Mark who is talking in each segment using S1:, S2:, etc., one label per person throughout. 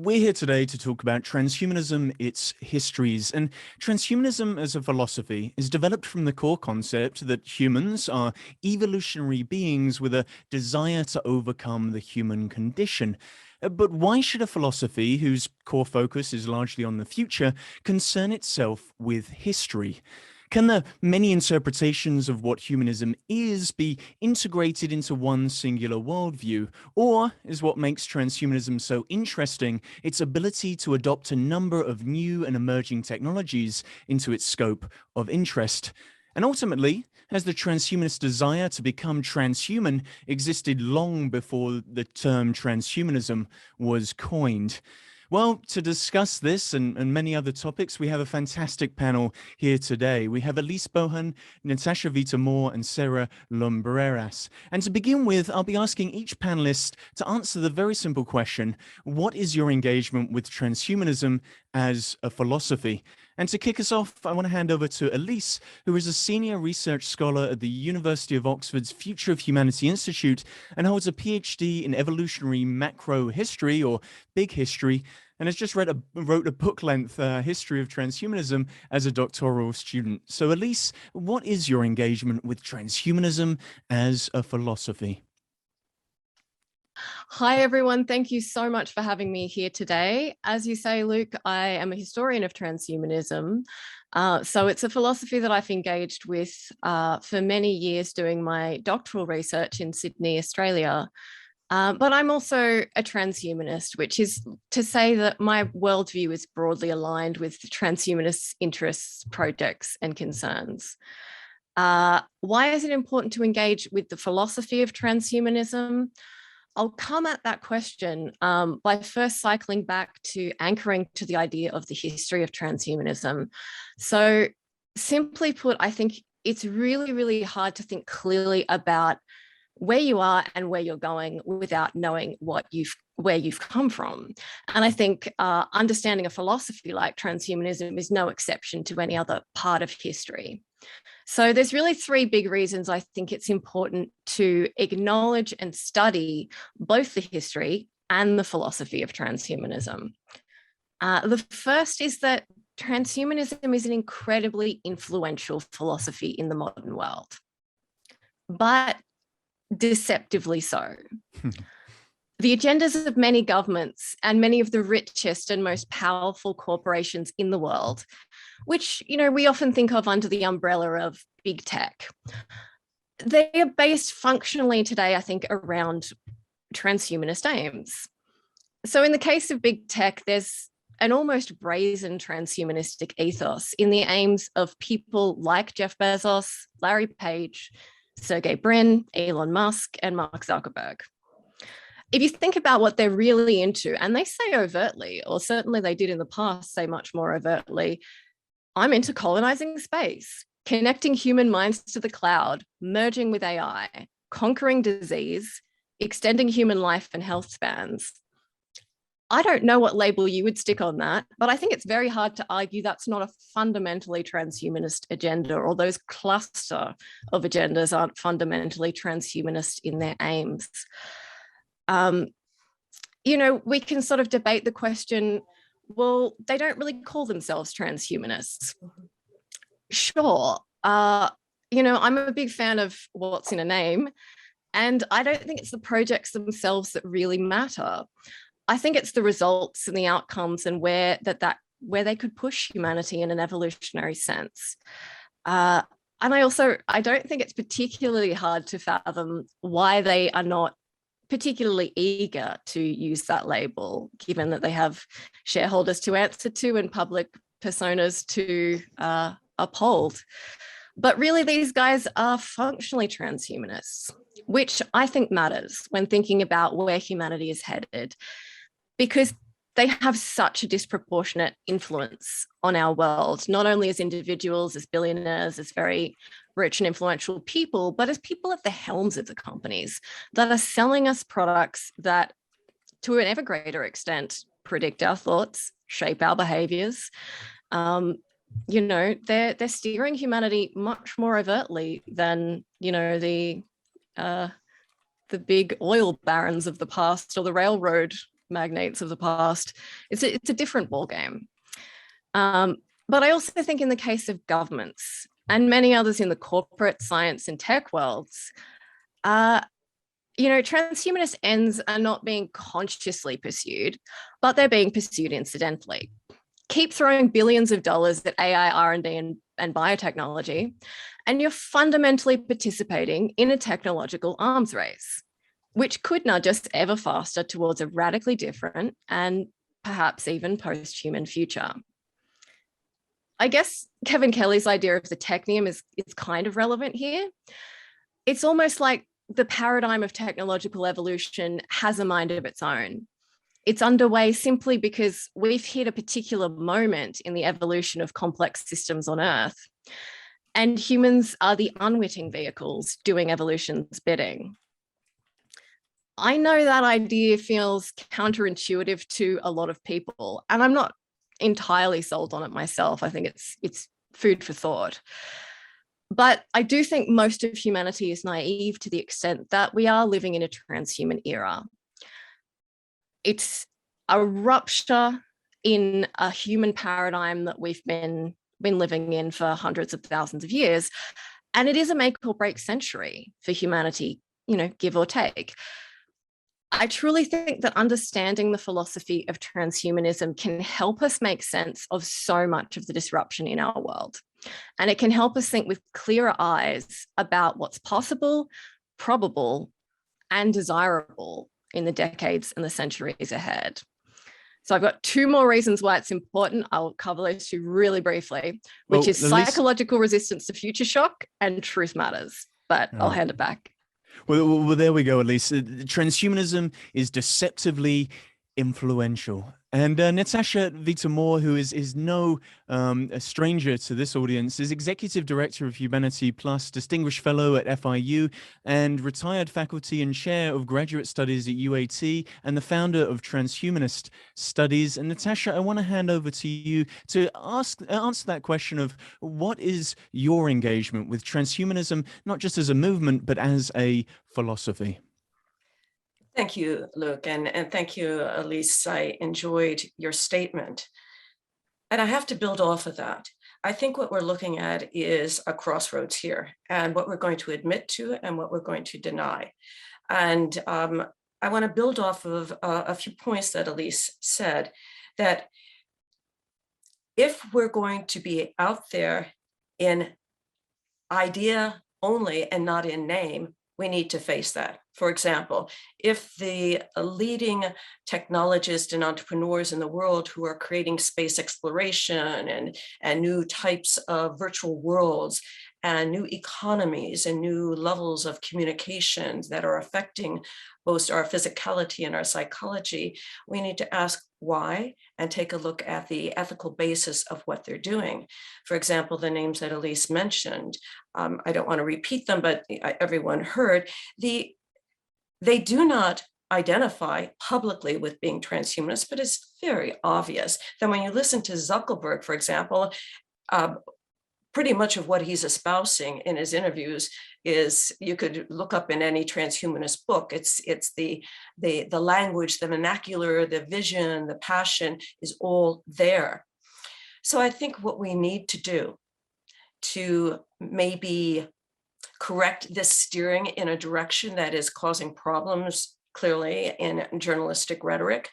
S1: We're here today to talk about transhumanism, its histories, and transhumanism as a philosophy is developed from the core concept that humans are evolutionary beings with a desire to overcome the human condition. But why should a philosophy whose core focus is largely on the future concern itself with history? Can the many interpretations of what humanism is be integrated into one singular worldview? Or is what makes transhumanism so interesting its ability to adopt a number of new and emerging technologies into its scope of interest? And ultimately, has the transhumanist desire to become transhuman existed long before the term transhumanism was coined? Well, to discuss this and many other topics, we have a fantastic panel here today. We have Elise Bohan, Natasha Vita-More, and Sara Lumbreras. And to begin with, I'll be asking each panelist to answer the very simple question, what is your engagement with transhumanism as a philosophy? And to kick us off, I want to hand over to Elise, who is a senior research scholar at the University of Oxford's Future of Humanity Institute and holds a PhD in evolutionary macro history, or big history, and has just wrote a book-length history of transhumanism as a doctoral student. So Elise, what is your engagement with transhumanism as a philosophy?
S2: Hi, everyone. Thank you so much for having me here today. As you say, Luke, I am a historian of transhumanism. So it's a philosophy that I've engaged with for many years doing my doctoral research in Sydney, Australia. But I'm also a transhumanist, which is to say that my worldview is broadly aligned with transhumanist interests, projects, and concerns. Why is it important to engage with the philosophy of transhumanism? I'll come at that question by first cycling back to anchoring to the idea of the history of transhumanism. So simply put, I think it's really, really hard to think clearly about where you are and where you're going without knowing where you've come from. And I think understanding a philosophy like transhumanism is no exception to any other part of history. So there's really three big reasons I think it's important to acknowledge and study both the history and the philosophy of transhumanism. The first is that transhumanism is an incredibly influential philosophy in the modern world, but deceptively so. The agendas of many governments and many of the richest and most powerful corporations in the world, which, we often think of under the umbrella of big tech, they are based functionally today, I think, around transhumanist aims. So in the case of big tech, there's an almost brazen transhumanistic ethos in the aims of people like Jeff Bezos, Larry Page, Sergey Brin, Elon Musk, and Mark Zuckerberg. If you think about what they're really into, and they say overtly, or certainly they did in the past say much more overtly, I'm into colonizing space, connecting human minds to the cloud, merging with AI, conquering disease, extending human life and health spans. I don't know what label you would stick on that, but I think it's very hard to argue that's not a fundamentally transhumanist agenda, or those cluster of agendas aren't fundamentally transhumanist in their aims. We can sort of debate the question, well, they don't really call themselves transhumanists. Sure. I'm a big fan of what's in a name, and I don't think it's the projects themselves that really matter. I think it's the results and the outcomes and where they could push humanity in an evolutionary sense. And I don't think it's particularly hard to fathom why they are not particularly eager to use that label, given that they have shareholders to answer to and public personas to uphold. But really, these guys are functionally transhumanists, which I think matters when thinking about where humanity is headed, because they have such a disproportionate influence on our world, not only as individuals, as billionaires, as very rich and influential people, but as people at the helms of the companies that are selling us products that, to an ever greater extent, predict our thoughts, shape our behaviors. They're steering humanity much more overtly than, the big oil barons of the past or the railroad magnates of the past. It's a different ballgame. But I also think in the case of governments and many others in the corporate, science, and tech worlds, transhumanist ends are not being consciously pursued, but they're being pursued incidentally. Keep throwing billions of dollars at AI, R&D, and biotechnology, and you're fundamentally participating in a technological arms race, which could nudge us ever faster towards a radically different and perhaps even post-human future. I guess Kevin Kelly's idea of the technium is kind of relevant here. It's almost like the paradigm of technological evolution has a mind of its own. It's underway simply because we've hit a particular moment in the evolution of complex systems on Earth, and humans are the unwitting vehicles doing evolution's bidding. I know that idea feels counterintuitive to a lot of people, and I'm not entirely sold on it myself. I think it's food for thought. But I do think most of humanity is naive to the extent that we are living in a transhuman era. It's a rupture in a human paradigm that we've been living in for hundreds of thousands of years. And it is a make or break century for humanity, give or take. I truly think that understanding the philosophy of transhumanism can help us make sense of so much of the disruption in our world. And it can help us think with clearer eyes about what's possible, probable, and desirable in the decades and the centuries ahead. So I've got two more reasons why it's important. I'll cover those two really briefly, which is psychological resistance to future shock and truth matters. But I'll hand it back.
S1: Well, there we go, Elise. Transhumanism is deceptively influential. And Natasha Vita-More, who is no a stranger to this audience, is Executive Director of Humanity Plus, Distinguished Fellow at FIU, and retired faculty and Chair of Graduate Studies at UAT, and the founder of Transhumanist Studies. And Natasha, I want to hand over to you to answer that question of what is your engagement with transhumanism, not just as a movement, but as a philosophy?
S3: Thank you, Luke, and thank you, Elise. I enjoyed your statement. And I have to build off of that. I think what we're looking at is a crossroads here, and what we're going to admit to and what we're going to deny. And I want to build off of a few points that Elise said, that if we're going to be out there in idea only and not in name, we need to face that. For example, if the leading technologists and entrepreneurs in the world who are creating space exploration and new types of virtual worlds and new economies and new levels of communications that are affecting both our physicality and our psychology, we need to ask why and take a look at the ethical basis of what they're doing. For example, the names that Elise mentioned, I don't want to repeat them, but everyone heard, they do not identify publicly with being transhumanist, but it's very obvious that when you listen to Zuckerberg, for example, pretty much of what he's espousing in his interviews is, you could look up in any transhumanist book. It's the language, the vernacular, the vision, the passion is all there. So I think what we need to do to maybe correct this steering in a direction that is causing problems clearly in journalistic rhetoric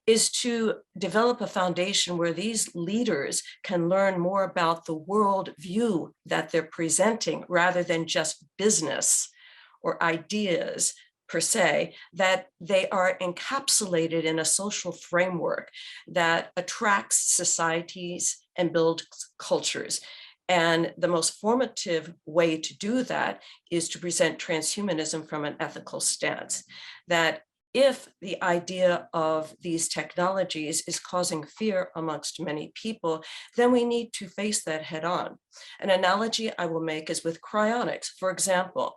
S3: is to develop a foundation where these leaders can learn more about the world view that they're presenting rather than just business or ideas per se, that they are encapsulated in a social framework that attracts societies and builds cultures. And the most formative way to do that is to present transhumanism from an ethical stance, that if the idea of these technologies is causing fear amongst many people, then we need to face that head on. An analogy I will make is with cryonics. For example,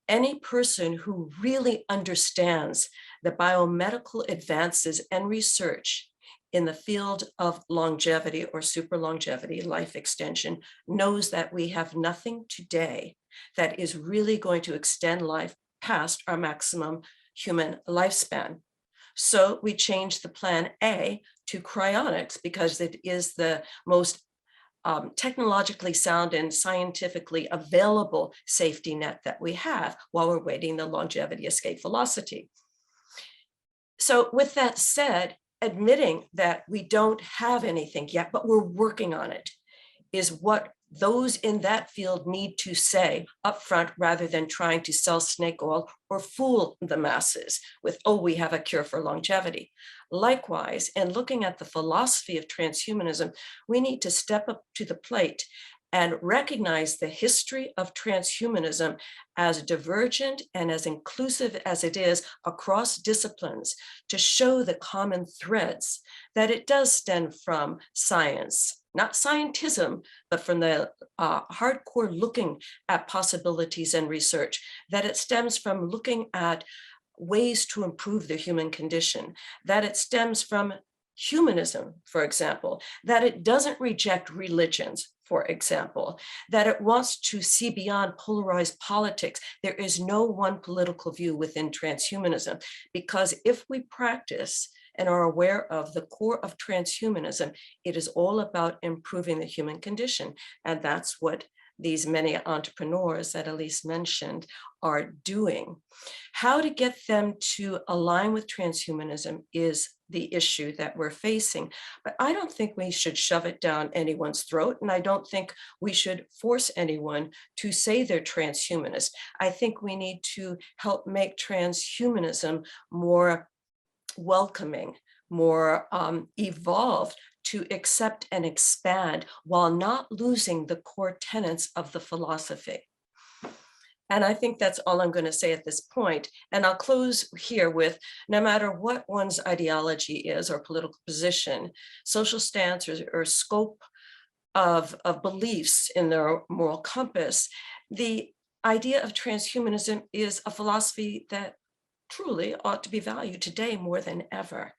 S3: any person who really understands the biomedical advances and research in the field of longevity or super longevity, life extension, knows that we have nothing today that is really going to extend life past our maximum human lifespan. So we changed the plan A to cryonics because it is the most technologically sound and scientifically available safety net that we have while we're waiting the longevity escape velocity. So with that said, admitting that we don't have anything yet, but we're working on it, is what those in that field need to say upfront, rather than trying to sell snake oil or fool the masses with, oh, we have a cure for longevity. Likewise, in looking at the philosophy of transhumanism, we need to step up to the plate and recognize the history of transhumanism as divergent and as inclusive as it is across disciplines, to show the common threads, that it does stem from science, not scientism, but from the hardcore looking at possibilities and research, that it stems from looking at ways to improve the human condition, that it stems from humanism, for example, that it doesn't reject religions, for example, that it wants to see beyond polarized politics. There is no one political view within transhumanism, because if we practice and are aware of the core of transhumanism, it is all about improving the human condition. And that's what these many entrepreneurs that Elise mentioned are doing. How to get them to align with transhumanism is the issue that we're facing. But I don't think we should shove it down anyone's throat, and I don't think we should force anyone to say they're transhumanist. I think we need to help make transhumanism more welcoming, more evolved, to accept and expand while not losing the core tenets of the philosophy. And I think that's all I'm going to say at this point. And I'll close here with, no matter what one's ideology is or political position, social stance or scope of beliefs in their moral compass, the idea of transhumanism is a philosophy that truly ought to be valued today more than ever,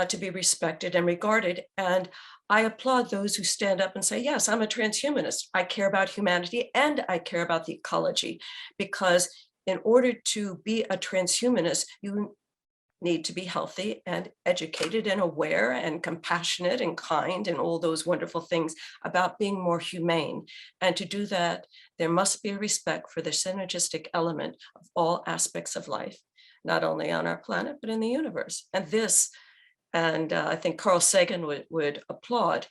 S3: to be respected and regarded. And I applaud those who stand up and say, yes, I'm a transhumanist. I care about humanity and I care about the ecology, because in order to be a transhumanist, you need to be healthy and educated and aware and compassionate and kind and all those wonderful things about being more humane. And to do that, there must be a respect for the synergistic element of all aspects of life, not only on our planet, but in the universe. And this, and I think Carl Sagan would applaud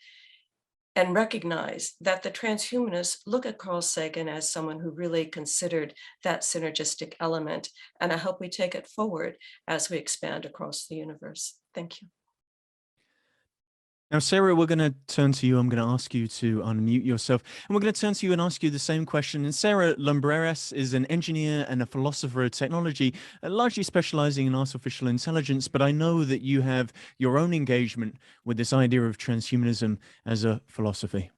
S3: and recognize that the transhumanists look at Carl Sagan as someone who really considered that synergistic element. And I hope we take it forward as we expand across the universe. Thank you.
S1: Now, Sara, we're going to turn to you. I'm going to ask you to unmute yourself, and we're going to turn to you and ask you the same question. And Sara Lumbreras is an engineer and a philosopher of technology, largely specializing in artificial intelligence. But I know that you have your own engagement with this idea of transhumanism as a philosophy.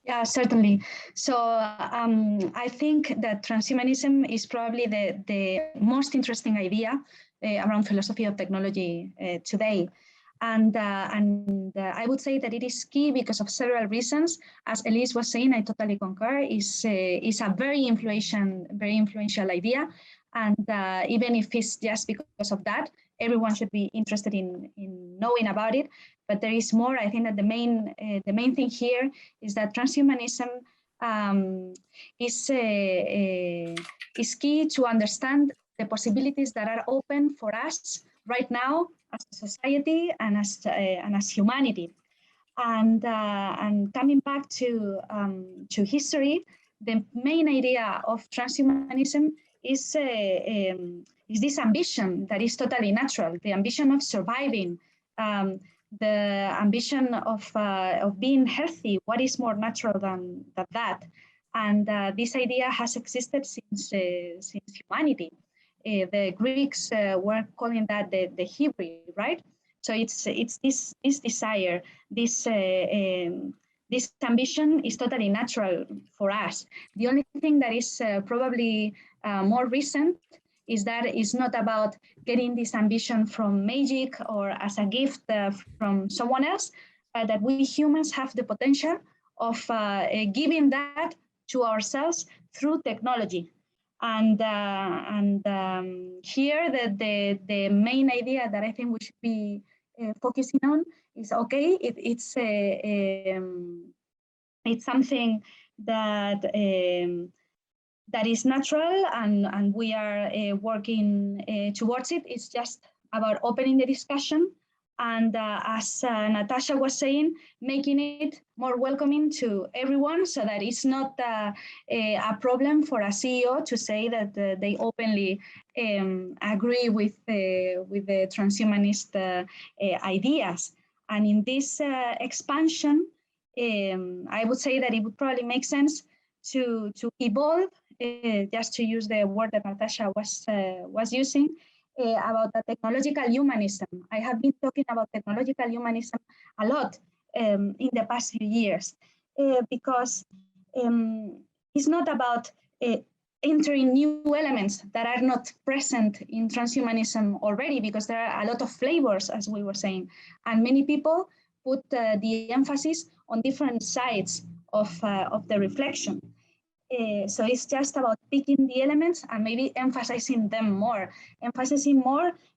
S4: Yeah, certainly. So I think that transhumanism is probably the most interesting idea around philosophy of technology today. And I would say that it is key because of several reasons. As Elise was saying, I totally concur. Is a very influential idea, and even if it's just because of that, everyone should be interested in knowing about it. But there is more. I think that the main thing here is that transhumanism is key to understand the possibilities that are open for us right now as a society and as humanity. And coming back to history, the main idea of transhumanism is this ambition that is totally natural, the ambition of surviving, the ambition of being healthy. What is more natural than that? And this idea has existed since humanity. The Greeks were calling that the hybrid, right? So it's this desire, this ambition is totally natural for us. The only thing that is probably more recent is that it's not about getting this ambition from magic or as a gift from someone else, but that we humans have the potential of giving that to ourselves through technology. And here, the main idea that I think we should be focusing on is, okay, it's something that that is natural, and we are working towards it. It's just about opening the discussion, and as Natasha was saying, making it more welcoming to everyone, so that it's not a problem for a CEO to say that they openly agree with the transhumanist ideas. And in this expansion, I would say that it would probably make sense to evolve, just to use the word that Natasha was using, about the technological humanism. I have been talking about technological humanism a lot in the past few years, because it's not about entering new elements that are not present in transhumanism already, because there are a lot of flavors, as we were saying, and many people put the emphasis on different sides of the reflection. So it's just about picking the elements and maybe emphasizing them more,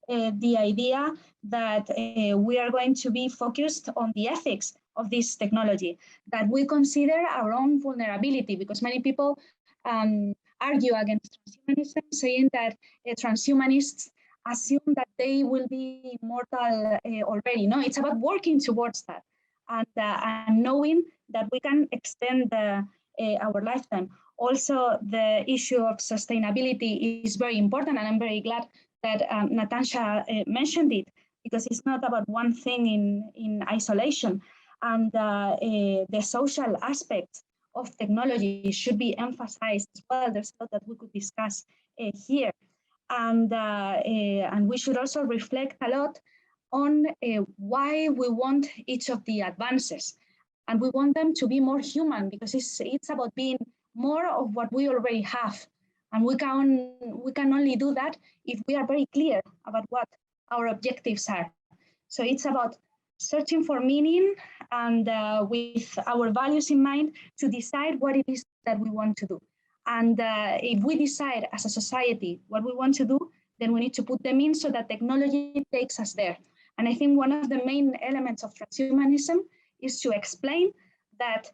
S4: the idea that we are going to be focused on the ethics of this technology, that we consider our own vulnerability, because many people argue against transhumanism, saying that transhumanists assume that they will be immortal already. No, it's about working towards that, and knowing that we can extend our lifetime. Also, the issue of sustainability is very important, and I'm very glad that Natasha mentioned it, because it's not about one thing in isolation. And the social aspects of technology should be emphasized as well. There's a lot that we could discuss here. And we should also reflect a lot on why we want each of the advances. And we want them to be more human, because it's about being more of what we already have. And we can only do that if we are very clear about what our objectives are. So it's about searching for meaning, and with our values in mind, to decide what it is that we want to do. And if we decide as a society what we want to do, then we need to put them in so that technology takes us there. And I think one of the main elements of transhumanism is to explain that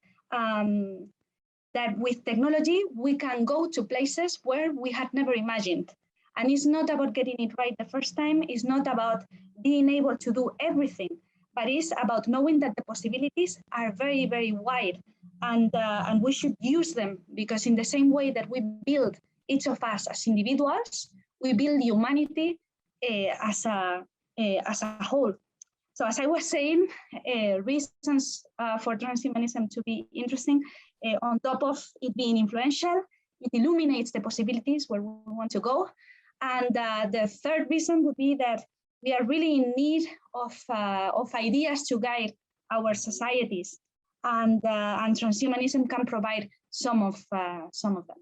S4: that with technology, we can go to places where we had never imagined. And it's not about getting it right the first time. It's not about being able to do everything, but it's about knowing that the possibilities are very, very wide. And we should use them, because in the same way that we build each of us as individuals, we build humanity as a whole. So as I was saying, reasons for transhumanism to be interesting, on top of it being influential, it illuminates the possibilities where we want to go. And the third reason would be that we are really in need of ideas to guide our societies, and transhumanism can provide some of them.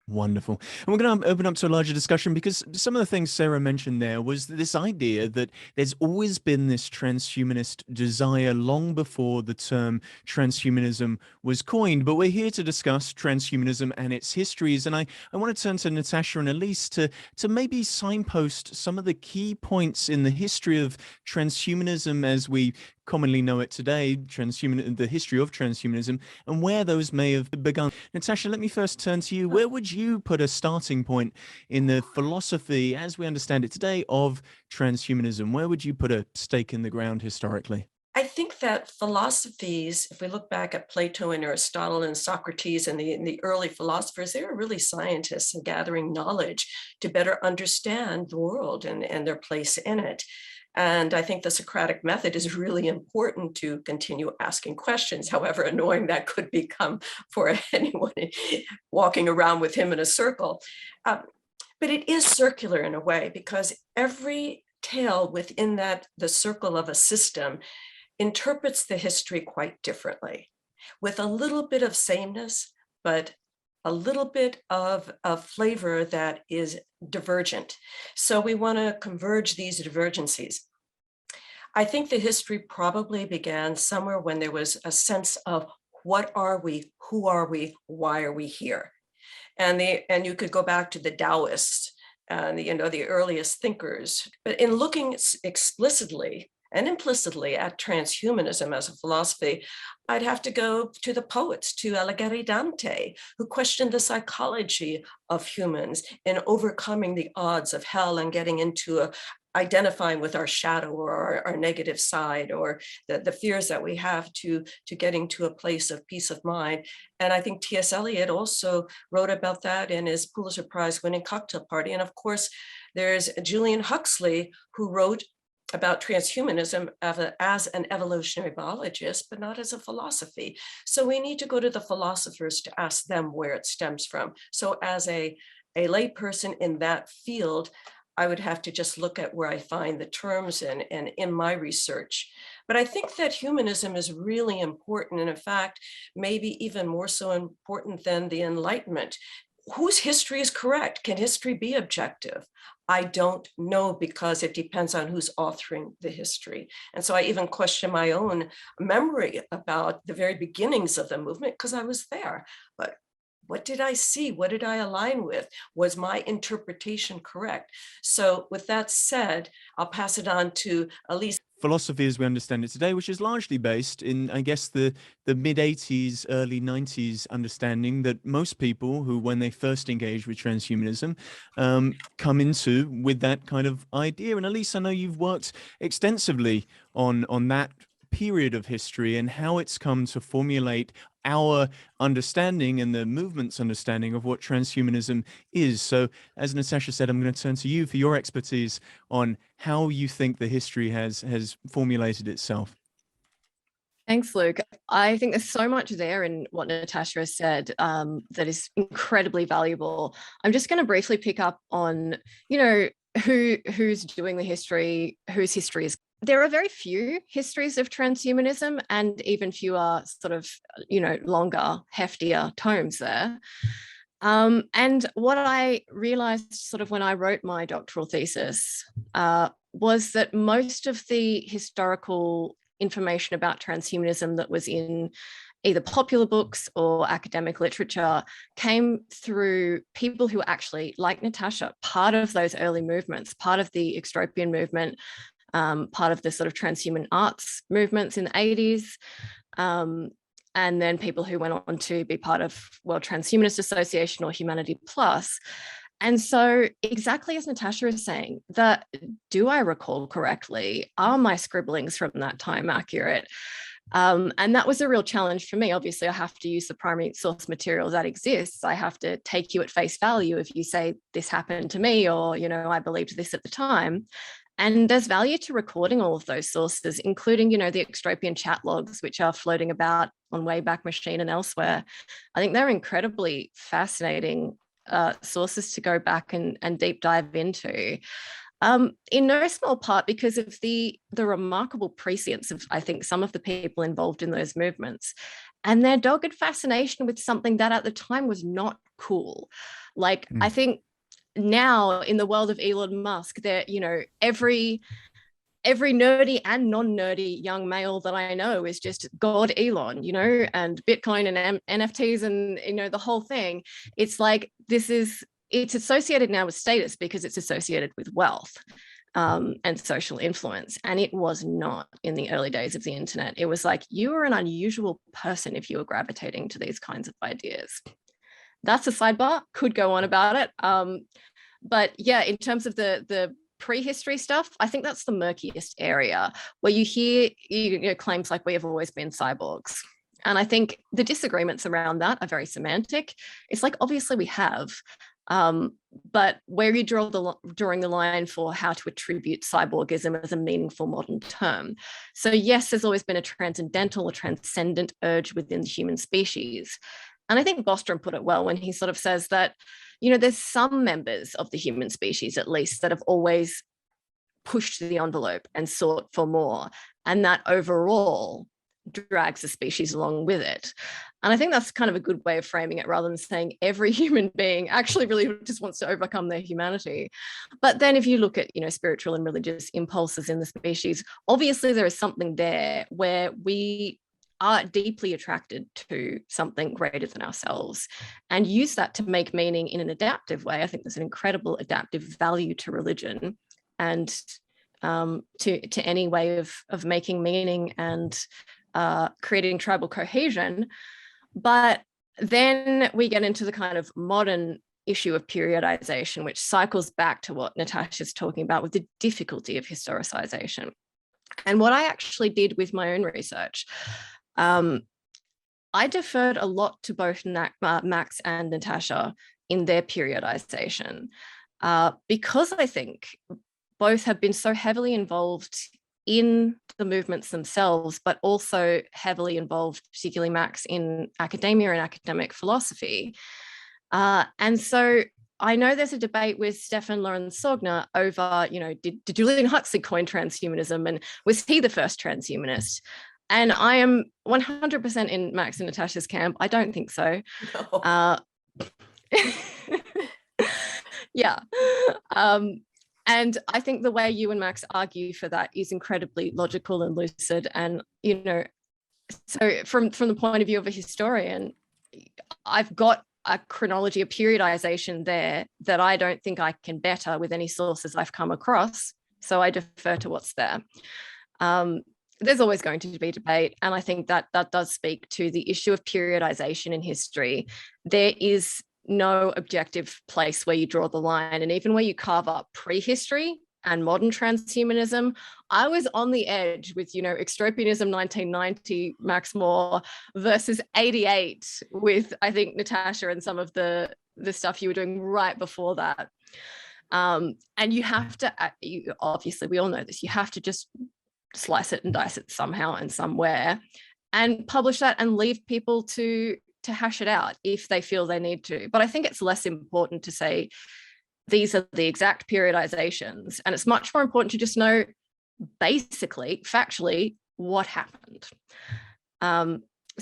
S1: Wonderful. And we're going to open up to a larger discussion, because some of the things Sara mentioned there was this idea that there's always been this transhumanist desire long before the term transhumanism was coined. But we're here to discuss transhumanism and its histories. And I want to turn to Natasha and Elise to maybe signpost some of the key points in the history of transhumanism as we commonly know it today, the history of transhumanism, and where those may have begun. Natasha, let me first turn to you. Where would you put a starting point in the philosophy, as we understand it today, of transhumanism? Where would you put a stake in the ground historically?
S3: I think that philosophies, if we look back at Plato and Aristotle and Socrates and the early philosophers, they were really scientists and gathering knowledge to better understand the world and their place in it. And I think the Socratic method is really important to continue asking questions, however annoying that could become for anyone walking around with him in a circle. But it is circular in a way, because every tale within the circle of a system interprets the history quite differently, with a little bit of sameness, but a little bit of flavor that is divergent. So we want to converge these divergencies. I think the history probably began somewhere when there was a sense of what are we, who are we, why are we here? And you could go back to the Taoists and the earliest thinkers. But in looking explicitly and implicitly at transhumanism as a philosophy, I'd have to go to the poets, to Alighieri Dante, who questioned the psychology of humans in overcoming the odds of hell and getting into identifying with our shadow or our negative side, or the fears that we have to getting to a place of peace of mind. And I think T.S. Eliot also wrote about that in his Pulitzer Prize winning Cocktail Party. And of course, there's Julian Huxley, who wrote about transhumanism as an evolutionary biologist, but not as a philosophy. So we need to go to the philosophers to ask them where it stems from. So as a layperson in that field, I would have to just look at where I find the terms and in my research. But I think that humanism is really important, and in fact, maybe even more so important than the Enlightenment. Whose history is correct? Can history be objective? I don't know, because it depends on who's authoring the history. And so I even question my own memory about the very beginnings of the movement, because I was there. But what did I see? What did I align with? Was my interpretation correct? So with that said, I'll pass it on to Elise.
S1: Philosophy as we understand it today, which is largely based in, I guess, the mid-80s, early 90s understanding that most people who, when they first engage with transhumanism, come into with that kind of idea. And Elise, I know you've worked extensively on that period of history and how it's come to formulate our understanding and the movement's understanding of what transhumanism is. So as Natasha said, I'm going to turn to you for your expertise on how you think the history has formulated itself.
S2: Thanks, Luke. I think there's so much there in what Natasha has said that is incredibly valuable. I'm just going to briefly pick up on, who's doing the history, whose history is. There are very few histories of transhumanism and even fewer sort of, longer, heftier tomes there. And what I realized sort of when I wrote my doctoral thesis was that most of the historical information about transhumanism that was in either popular books or academic literature came through people who were actually, like Natasha, part of those early movements, part of the extropian movement, part of the sort of transhuman arts movements in the 80s, and then people who went on to be part of World Transhumanist Association or Humanity Plus. And so exactly as Natasha is saying, that do I recall correctly? Are my scribblings from that time accurate? And that was a real challenge for me. Obviously, I have to use the primary source material that exists. I have to take you at face value if you say this happened to me, or, I believed this at the time. And there's value to recording all of those sources, including, the extropian chat logs, which are floating about on Wayback Machine and elsewhere. I think they're incredibly fascinating sources to go back and deep dive into. In no small part because of the remarkable prescience of, I think, some of the people involved in those movements and their dogged fascination with something that at the time was not cool. Like, I think now in the world of Elon Musk, there, every nerdy and non-nerdy young male that I know is just God Elon, and Bitcoin and NFTs and, the whole thing. It's like, it's associated now with status because it's associated with wealth and social influence. And it was not in the early days of the internet. It was like, you were an unusual person if you were gravitating to these kinds of ideas. That's a sidebar, could go on about it. But yeah, in terms of the prehistory stuff, I think that's the murkiest area where you hear claims like we have always been cyborgs. And I think the disagreements around that are very semantic. It's like, obviously we have, but where you drawing the line for how to attribute cyborgism as a meaningful modern term. So yes, there's always been a transcendental or transcendent urge within the human species. And I think Bostrom put it well when he sort of says that, there's some members of the human species, at least, that have always pushed the envelope and sought for more. And that overall drags the species along with it. And I think that's kind of a good way of framing it, rather than saying every human being actually really just wants to overcome their humanity. But then if you look at, spiritual and religious impulses in the species, obviously there is something there where we are deeply attracted to something greater than ourselves and use that to make meaning in an adaptive way. I think there's an incredible adaptive value to religion and to any way of making meaning and creating tribal cohesion. But then we get into the kind of modern issue of periodization, which cycles back to what Natasha's talking about with the difficulty of historicization. And what I actually did with my own research, I deferred a lot to both Max and Natasha in their periodization, because I think both have been so heavily involved in the movements themselves, but also heavily involved, particularly Max, in academia and academic philosophy. And so I know there's a debate with Stefan Lorenz-Sogner over, did Julian Huxley coin transhumanism, and was he the first transhumanist? And I am 100% in Max and Natasha's camp. I don't think so. No. Yeah. And I think the way you and Max argue for that is incredibly logical and lucid. And, so from the point of view of a historian, I've got a chronology, a periodization there that I don't think I can better with any sources I've come across. So I defer to what's there. There's always going to be debate. And I think that does speak to the issue of periodization in history. There is no objective place where you draw the line. And even where you carve up prehistory and modern transhumanism, I was on the edge with, extropianism 1990, Max Moore, versus 88 with, I think, Natasha and some of the stuff you were doing right before that. And you have to, obviously, we all know this, you have to just slice it and dice it somehow and somewhere and publish that and leave people to hash it out if they feel they need to. But I think it's less important to say these are the exact periodizations, and it's much more important to just know basically, factually, what happened.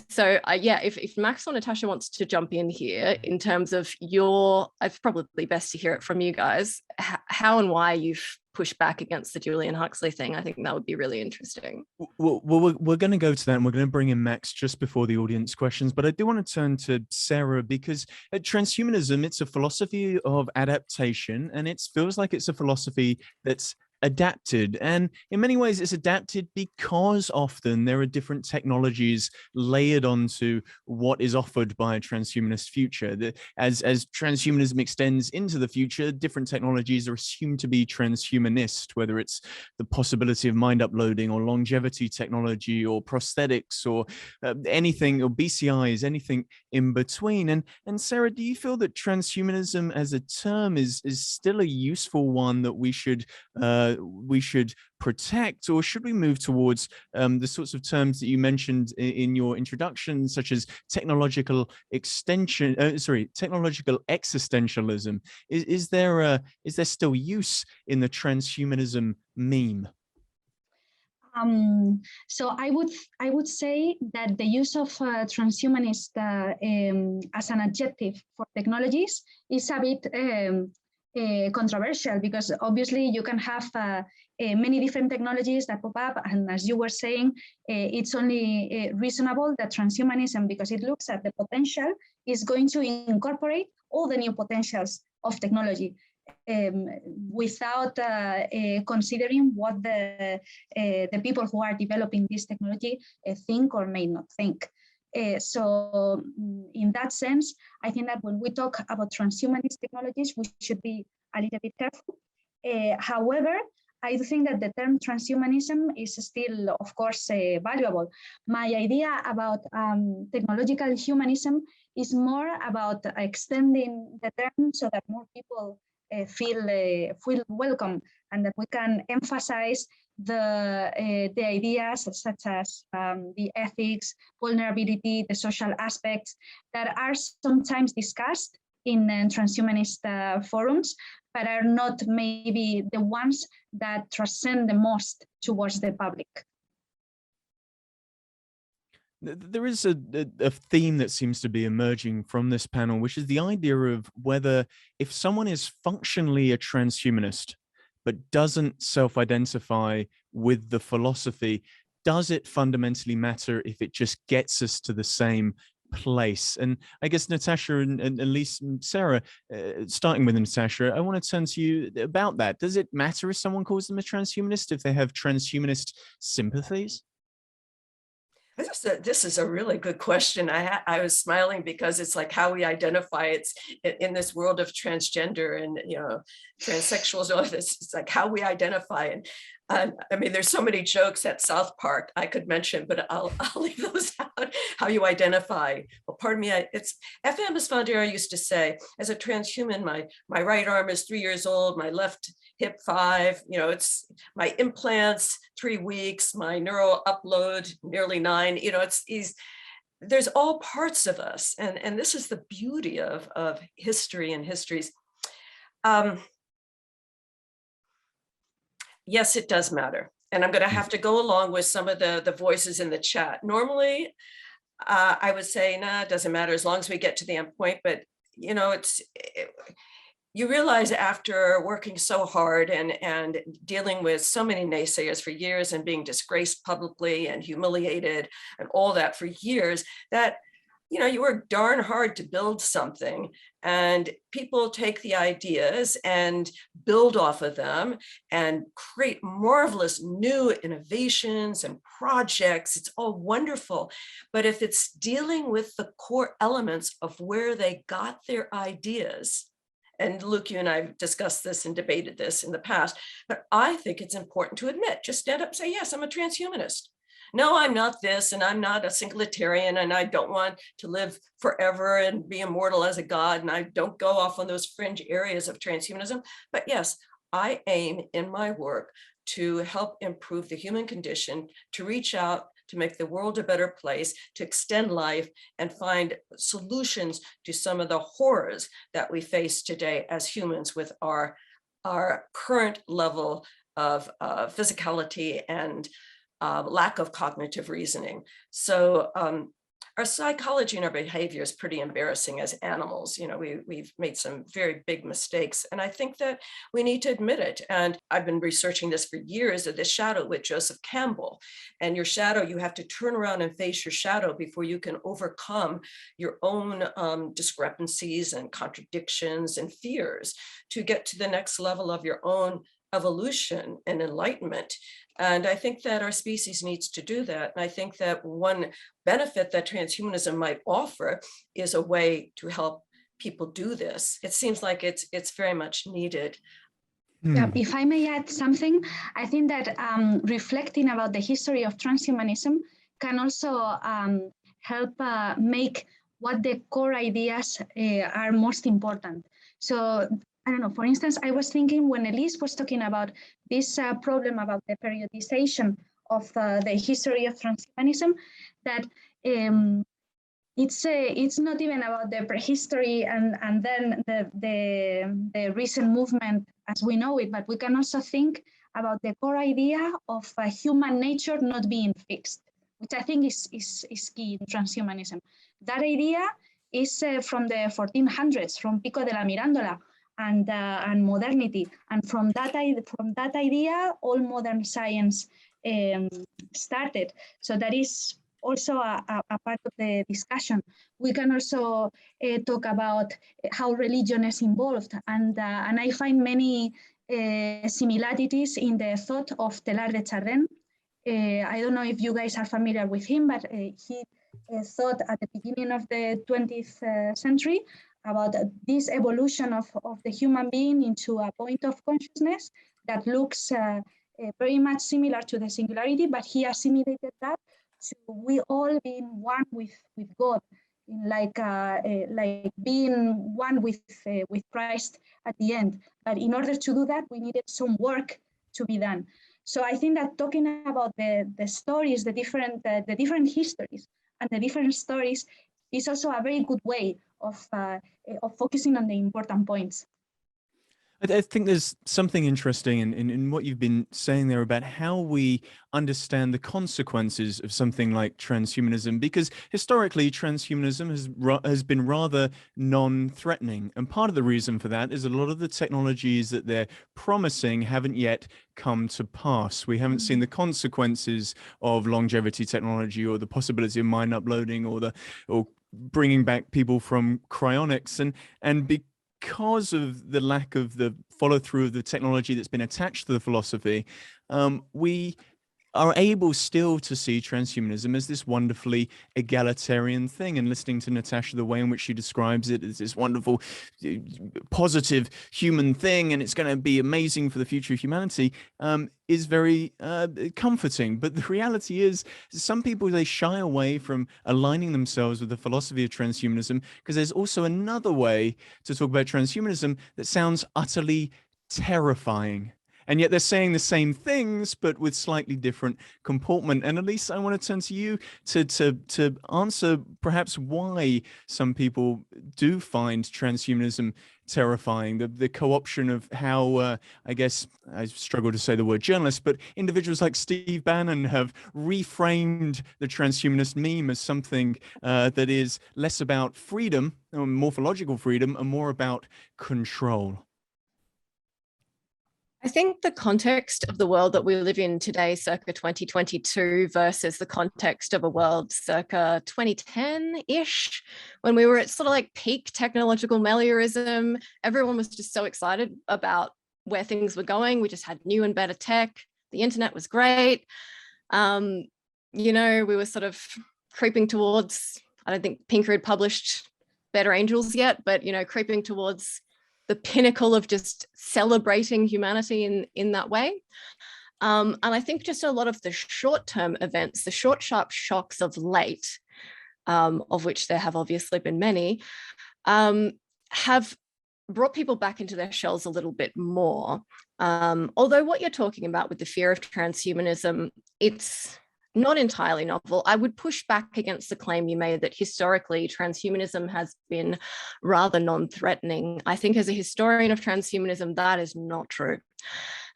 S2: So if Max or Natasha wants to jump in here in terms of it's probably best to hear it from you guys, how and why you've pushed back against the Julian Huxley thing. I think that would be really interesting.
S1: Well, we're going to go to that, and we're going to bring in Max just before the audience questions. But I do want to turn to Sara, because transhumanism, it's a philosophy of adaptation, and it feels like it's a philosophy that's adapted. And in many ways, it's adapted because often there are different technologies layered onto what is offered by a transhumanist future. As transhumanism extends into the future, different technologies are assumed to be transhumanist, whether it's the possibility of mind uploading or longevity technology or prosthetics or anything, or BCIs, anything in between. And Sara, do you feel that transhumanism as a term is still a useful one that we should protect, or should we move towards the sorts of terms that you mentioned in your introduction, such as technological existentialism? Is there still use in the transhumanism meme?
S4: So I would say that the use of transhumanist as an adjective for technologies is a bit controversial, because obviously you can have many different technologies that pop up, and as you were saying, it's only reasonable that transhumanism, because it looks at the potential, is going to incorporate all the new potentials of technology without considering what the people who are developing this technology think or may not think. So in that sense, I think that when we talk about transhumanist technologies, we should be a little bit careful. However, I do think that the term transhumanism is still, of course, valuable. My idea about technological humanism is more about extending the term so that more people feel welcome, and that we can emphasize the ideas such as the ethics, vulnerability, the social aspects that are sometimes discussed in transhumanist forums, but are not maybe the ones that transcend the most towards the public.
S1: There is a theme that seems to be emerging from this panel, which is the idea of whether, if someone is functionally a transhumanist, but doesn't self-identify with the philosophy, does it fundamentally matter if it just gets us to the same place? And I guess Natasha and Elise and Sarah, starting with Natasha, I want to turn to you about that. Does it matter if someone calls them a transhumanist, if they have transhumanist sympathies?
S3: This is a really good question. I was smiling because it's like how we identify. It's in this world of transgender and transsexuals. It's like how we identify. And I mean, there's so many jokes at South Park I could mention, but I'll leave those out. How you identify. Well, pardon me. It's FM Esfandera used to say, as a transhuman, my right arm is 3 years old, my left hip 5. It's my implants 3 weeks, my neural upload nearly 9. There's all parts of us, and this is the beauty of history and histories. Yes, it does matter. And I'm going to have to go along with some of the voices in the chat. Normally, I would say, nah, it doesn't matter as long as we get to the end point. But, you realize after working so hard and dealing with so many naysayers for years and being disgraced publicly and humiliated and all that for years, that you work darn hard to build something, and people take the ideas and build off of them and create marvelous new innovations and projects. It's all wonderful. But if it's dealing with the core elements of where they got their ideas, and Luke, you and I have discussed this and debated this in the past, but I think it's important to admit, just stand up and say, yes, I'm a transhumanist. No, I'm not this, and I'm not a singletarian, and I don't want to live forever and be immortal as a god, and I don't go off on those fringe areas of transhumanism. But yes, I aim in my work to help improve the human condition, to reach out, to make the world a better place, to extend life, and find solutions to some of the horrors that we face today as humans with our current level of physicality and lack of cognitive reasoning. So our psychology and our behavior is pretty embarrassing as animals. We've made some very big mistakes, and I think that we need to admit it. And I've been researching this for years, of the shadow with Joseph Campbell. And your shadow, you have to turn around and face your shadow before you can overcome your own discrepancies and contradictions and fears to get to the next level of your own evolution and enlightenment. And I think that our species needs to do that. And I think that one benefit that transhumanism might offer is a way to help people do this. It seems like it's very much needed.
S4: Yeah, if I may add something, I think that reflecting about the history of transhumanism can also help make what the core ideas are most important. So I don't know, for instance, I was thinking when Elise was talking about this problem about the periodization of the history of transhumanism, that it's not even about the prehistory and then the recent movement as we know it, but we can also think about the core idea of human nature not being fixed, which I think is key in transhumanism. That idea is from the 1400s, from Pico de la Mirandola and modernity, and from that idea, all modern science started. So that is also a part of the discussion. We can also talk about how religion is involved, and I find many similarities in the thought of Teilhard de Chardin. I don't know if you guys are familiar with him, but he thought at the beginning of the 20th century about this evolution of the human being into a point of consciousness that looks very much similar to the singularity, but he assimilated that to we all being one with God, like being one with Christ at the end. But in order to do that, we needed some work to be done. So I think that talking about the stories, the different histories and the different stories is also a very good way of focusing on the important points.
S1: I think there's something interesting in what you've been saying there about how we understand the consequences of something like transhumanism, because historically transhumanism has been rather non-threatening, and part of the reason for that is a lot of the technologies that they're promising haven't yet come to pass. We haven't seen the consequences of longevity technology, or the possibility of mind uploading, or bringing back people from cryonics, and because of the lack of the follow through of the technology that's been attached to the philosophy, we are able still to see transhumanism as this wonderfully egalitarian thing. And listening to Natasha, the way in which she describes it as this wonderful, positive human thing, and it's going to be amazing for the future of humanity, is very comforting. But the reality is, some people, they shy away from aligning themselves with the philosophy of transhumanism, because there's also another way to talk about transhumanism that sounds utterly terrifying. And yet they're saying the same things, but with slightly different comportment. And Elise, I want to turn to you to answer perhaps why some people do find transhumanism terrifying, the co-option of how, I guess, I struggle to say the word journalist, but individuals like Steve Bannon have reframed the transhumanist meme as something that is less about freedom, or morphological freedom, and more about control.
S2: I think the context of the world that we live in today, circa 2022, versus the context of a world circa 2010-ish, when we were at sort of like peak technological meliorism, everyone was just so excited about where things were going. We just had new and better tech. The internet was great. You know, we were sort of creeping towards, I don't think Pinker had published Better Angels yet, but, you know, creeping towards the pinnacle of just celebrating humanity in that way. And I think just a lot of the short-term events, the short, sharp shocks of late, of which there have obviously been many, have brought people back into their shells a little bit more. Although what you're talking about with the fear of transhumanism, it's not entirely novel. I would push back against the claim you made that historically transhumanism has been rather non-threatening. I think as a historian of transhumanism, that is not true.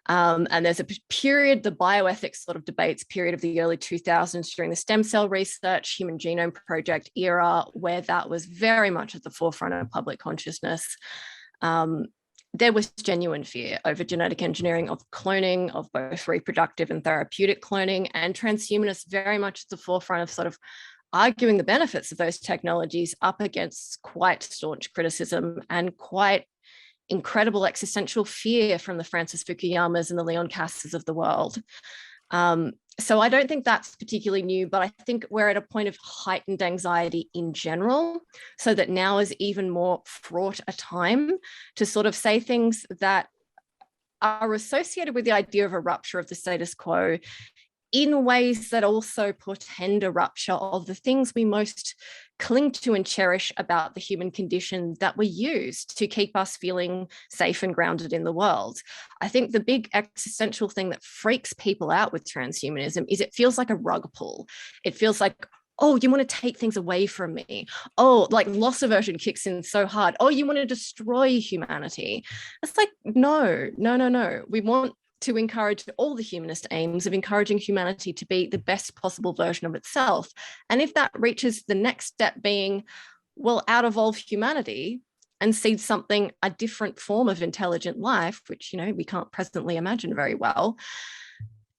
S2: And there's a period, the bioethics sort of debates period of the early 2000s during the stem cell research, Human Genome Project era, where that was very much at the forefront of public consciousness. There was genuine fear over genetic engineering, of cloning, of both reproductive and therapeutic cloning, and transhumanists very much at the forefront of sort of arguing the benefits of those technologies up against quite staunch criticism and quite incredible existential fear from the Francis Fukuyamas and the Leon Kasses of the world. So I don't think that's particularly new, but I think we're at a point of heightened anxiety in general, so that now is even more fraught a time to sort of say things that are associated with the idea of a rupture of the status quo in ways that also portend a rupture of the things we most cling to and cherish about the human condition that we use to keep us feeling safe and grounded in the world. I think the big existential thing that freaks people out with transhumanism is it feels like a rug pull. It feels like, oh, you want to take things away from me. Oh, like loss aversion kicks in so hard. Oh, you want to destroy humanity. It's like, no. We want to encourage all the humanist aims of encouraging humanity to be the best possible version of itself. And if that reaches the next step being, well, out-evolve humanity and seed something, a different form of intelligent life, which, you know, we can't presently imagine very well,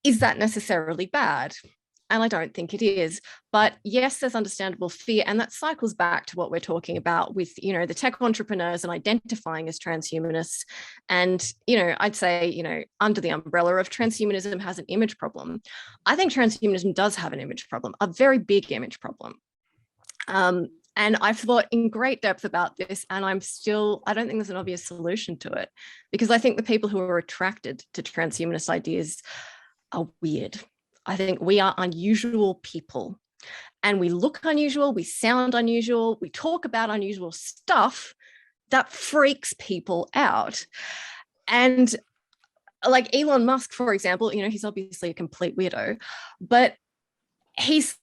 S2: is that necessarily bad? And I don't think it is. But yes, there's understandable fear. And that cycles back to what we're talking about with, you know, the tech entrepreneurs and identifying as transhumanists. And, you know, I'd say, you know, under the umbrella of transhumanism has an image problem. I think transhumanism does have an image problem, a very big image problem. And I've thought in great depth about this, and I don't think there's an obvious solution to it, because I think the people who are attracted to transhumanist ideas are weird. I think we are unusual people, and we look unusual, we sound unusual, we talk about unusual stuff that freaks people out. And like Elon Musk, for example, you know, he's obviously a complete weirdo, but he's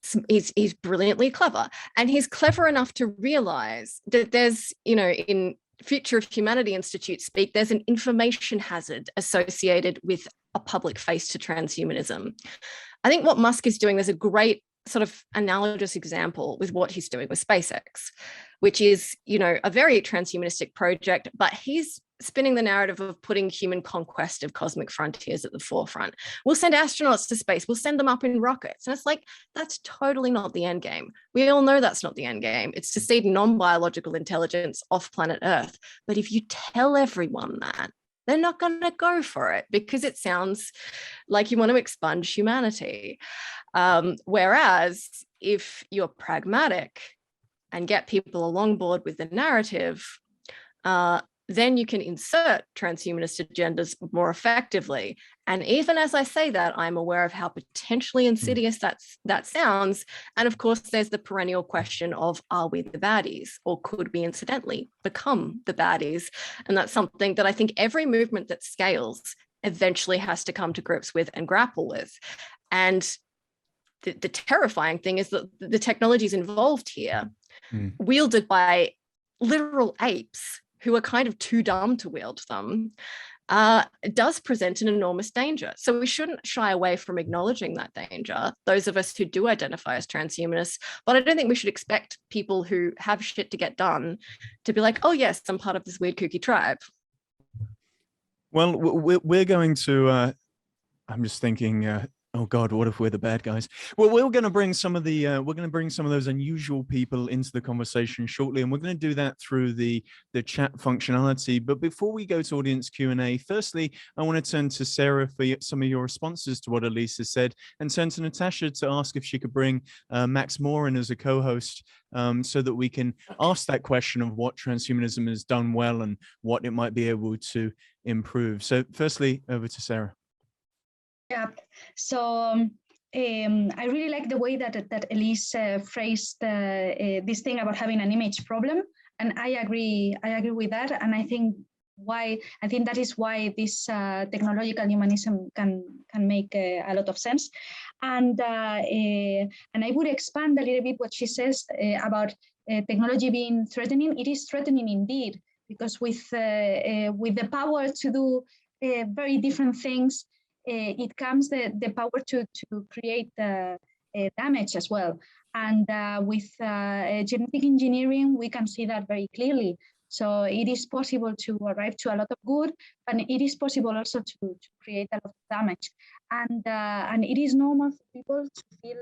S2: brilliantly clever, and he's clever enough to realize that there's, you know, in Future of Humanity Institute speak, there's an information hazard associated with a public face to transhumanism. I think what Musk is doing, there's a great sort of analogous example with what he's doing with SpaceX, which is, you know, a very transhumanistic project, but he's spinning the narrative of putting human conquest of cosmic frontiers at the forefront. We'll send astronauts to space, we'll send them up in rockets. And it's like, that's totally not the end game. We all know that's not the end game. It's to seed non-biological intelligence off planet Earth. But if you tell everyone that, they're not going to go for it because it sounds like you want to expunge humanity. Whereas if you're pragmatic and get people along board with the narrative, then you can insert transhumanist agendas more effectively. And even as I say that, I'm aware of how potentially insidious that sounds. And of course, there's the perennial question of, are we the baddies, or could we incidentally become the baddies? And that's something that I think every movement that scales eventually has to come to grips with and grapple with. And the terrifying thing is that the technologies involved here, wielded by literal apes who are kind of too dumb to wield them, does present an enormous danger. So we shouldn't shy away from acknowledging that danger, those of us who do identify as transhumanists. But I don't think we should expect people who have shit to get done to be like, oh yes, I'm part of this weird kooky tribe.
S1: Well, we're going to, I'm just thinking, oh God, what if we're the bad guys? Well, we're going to bring some of those unusual people into the conversation shortly, and we're going to do that through the chat functionality. But before we go to audience Q&A, firstly, I want to turn to Sarah for some of your responses to what Elise has said, and turn to Natasha to ask if she could bring Max Moore in as a co-host, so that we can ask that question of what transhumanism has done well and what it might be able to improve. So firstly, over to Sarah.
S4: Yeah, so I really like the way that Elise phrased this thing about having an image problem, and I agree with that. And I think that is why this technological humanism can make a lot of sense. And I would expand a little bit what she says about technology being threatening. It is threatening indeed, because with the power to do very different things, it comes the power to create damage as well. And with genetic engineering, we can see that very clearly. So it is possible to arrive to a lot of good, but it is possible also to create a lot of damage. And it is normal for people to feel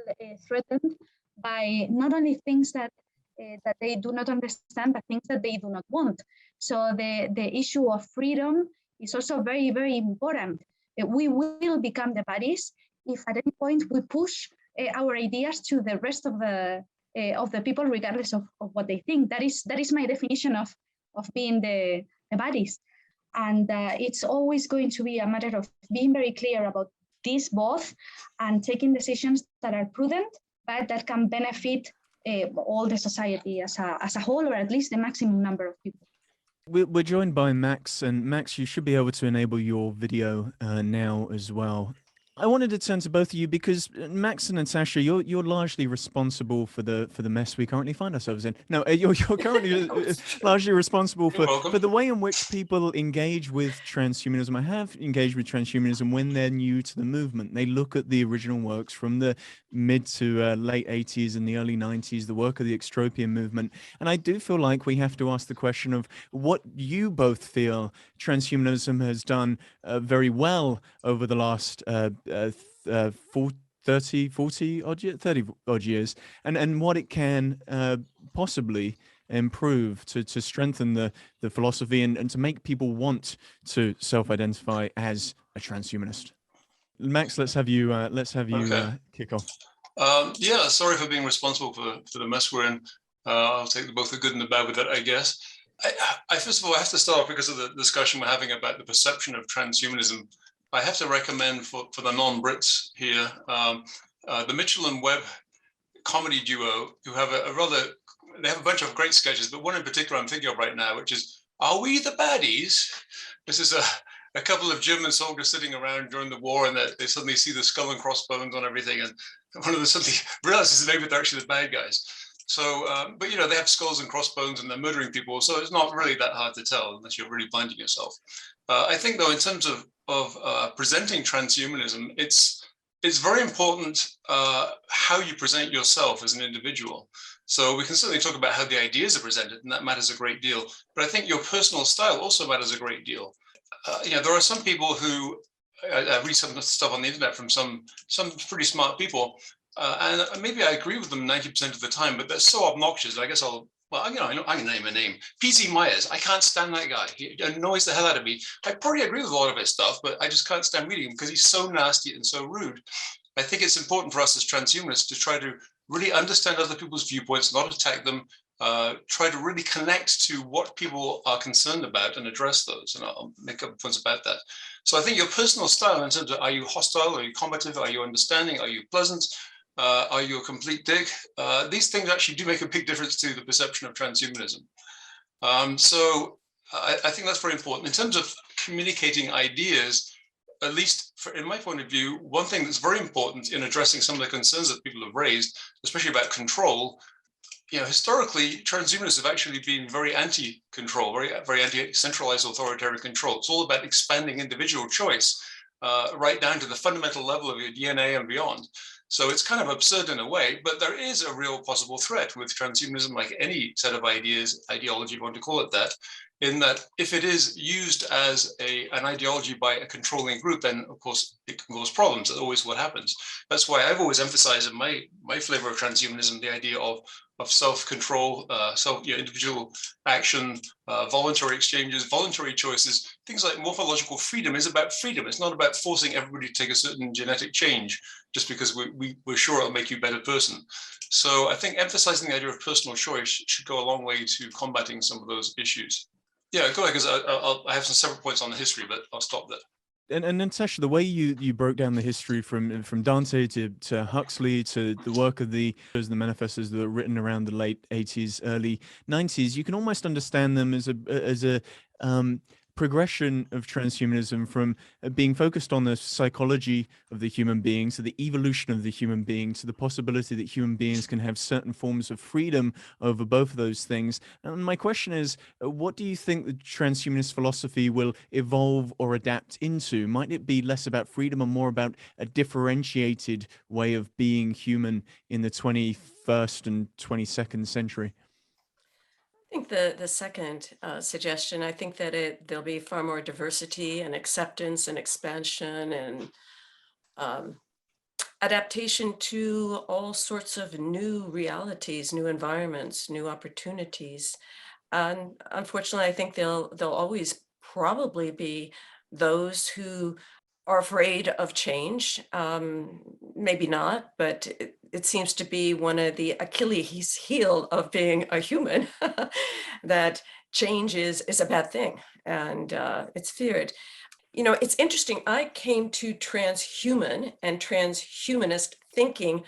S4: threatened by not only things that they do not understand, but things that they do not want. So the issue of freedom is also very, very important. We will become the baddies if at any point we push our ideas to the rest of the people, regardless of what they think. That is my definition of being the baddies. And it's always going to be a matter of being very clear about this both, and taking decisions that are prudent, but that can benefit all the society as a whole, or at least the maximum number of people.
S1: We're joined by Max, and Max, you should be able to enable your video now as well. I wanted to turn to both of you because Max and Natasha, you're largely responsible for the mess we currently find ourselves in. No, you're currently largely responsible for the way in which people engage with transhumanism. I have engaged with transhumanism when they're new to the movement. They look at the original works from the mid to late 80s and the early 90s, the work of the extropian movement. And I do feel like we have to ask the question of what you both feel transhumanism has done very well over the last 30 odd years, and what it can possibly improve to strengthen the philosophy and to make people want to self-identify as a transhumanist. Max, let's have you kick off.
S5: Yeah, sorry for being responsible for the mess we're in. I'll take both the good and the bad with that, I guess. I first of all, I have to start because of the discussion we're having about the perception of transhumanism. I have to recommend for the non-Brits here, the Mitchell and Webb comedy duo, who have they have a bunch of great sketches, but one in particular I'm thinking of right now, which is, "Are we the baddies?" This is a couple of German soldiers sitting around during the war, and they suddenly see the skull and crossbones on everything, and one of them suddenly realizes that maybe they're actually the bad guys. So, but you know, they have skulls and crossbones and they're murdering people. So it's not really that hard to tell unless you're really blinding yourself. I think though, in terms of presenting transhumanism, it's very important how you present yourself as an individual. So we can certainly talk about how the ideas are presented, and that matters a great deal. But I think your personal style also matters a great deal. You know, there are some people who I read some stuff on the internet from some pretty smart people, and maybe I agree with them 90% of the time, but they're so obnoxious. I guess I can name a name. PZ Myers. I can't stand that guy. He annoys the hell out of me. I probably agree with a lot of his stuff, but I just can't stand reading him because he's so nasty and so rude. I think it's important for us as transhumanists to try to really understand other people's viewpoints, not attack them, try to really connect to what people are concerned about and address those. And I'll make up points about that. So I think your personal style in terms of, are you hostile? Are you combative? Are you understanding? Are you pleasant? Are you a complete dick? These things actually do make a big difference to the perception of transhumanism. So I think that's very important. In terms of communicating ideas, at least in my point of view, one thing that's very important in addressing some of the concerns that people have raised, especially about control, you know, historically, transhumanists have actually been very anti-control, very anti-centralized authoritarian control. It's all about expanding individual choice right down to the fundamental level of your DNA and beyond. So it's kind of absurd in a way, but there is a real possible threat with transhumanism, like any set of ideas, ideology, if you want to call it that, in that if it is used as an ideology by a controlling group, then of course it can cause problems. That's always what happens. That's why I've always emphasized in my flavor of transhumanism the idea of self-control, individual action, voluntary exchanges, voluntary choices. Things like morphological freedom is about freedom. It's not about forcing everybody to take a certain genetic change just because we're sure it'll make you a better person. So I think emphasizing the idea of personal choice should go a long way to combating some of those issues. Yeah, go ahead, because I have some separate points on the history, but I'll stop there.
S1: And Natasha, the way you broke down the history from Dante to Huxley to the work of the manifestos that were written around the late 80s, early 90s, you can almost understand them as a progression of transhumanism from being focused on the psychology of the human being, so the evolution of the human being, to the possibility that human beings can have certain forms of freedom over both of those things. And my question is, what do you think the transhumanist philosophy will evolve or adapt into? Might it be less about freedom and more about a differentiated way of being human in the 21st and 22nd century?
S3: I think the second suggestion, I think that there'll be far more diversity and acceptance and expansion and adaptation to all sorts of new realities, new environments, new opportunities. And unfortunately, I think there'll always probably be those who are afraid of change. Maybe not, but it seems to be one of the Achilles heel of being a human, that change is a bad thing and it's feared. You know, it's interesting. I came to transhuman and transhumanist thinking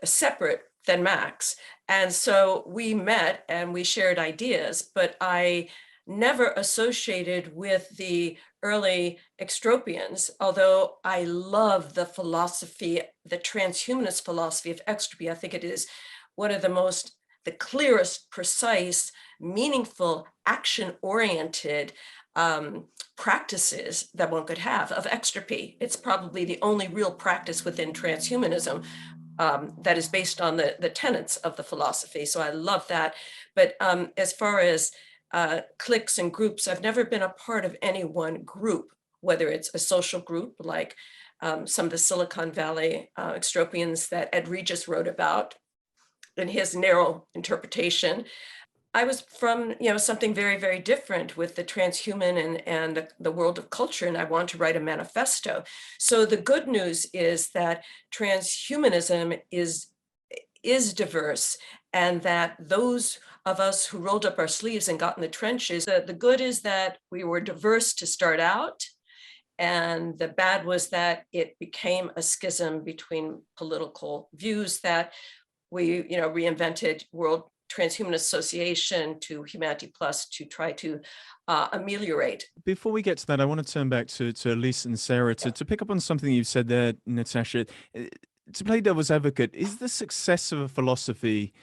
S3: separate than Max. And so we met and we shared ideas, but I never associated with the early extropians, although I love the philosophy, the transhumanist philosophy of extropy. I think it is one of the clearest, precise, meaningful, action-oriented practices that one could have of extropy. It's probably the only real practice within transhumanism that is based on the tenets of the philosophy. So I love that. But as far as cliques and groups, I've never been a part of any one group, whether it's a social group like some of the Silicon Valley extropians that Ed Regis wrote about in his narrow interpretation. I was from, something very, very different with the transhuman and the world of culture, and I wanted to write a manifesto. So the good news is that transhumanism is diverse, and that those of us who rolled up our sleeves and got in the trenches, the good is that we were diverse to start out, and the bad was that it became a schism between political views that we, reinvented World Transhumanist Association to Humanity Plus to try to ameliorate.
S1: Before we get to that, I want to turn back to Elise and Sara to pick up on something you've said there, Natasha. To play devil's advocate, is the success of a philosophy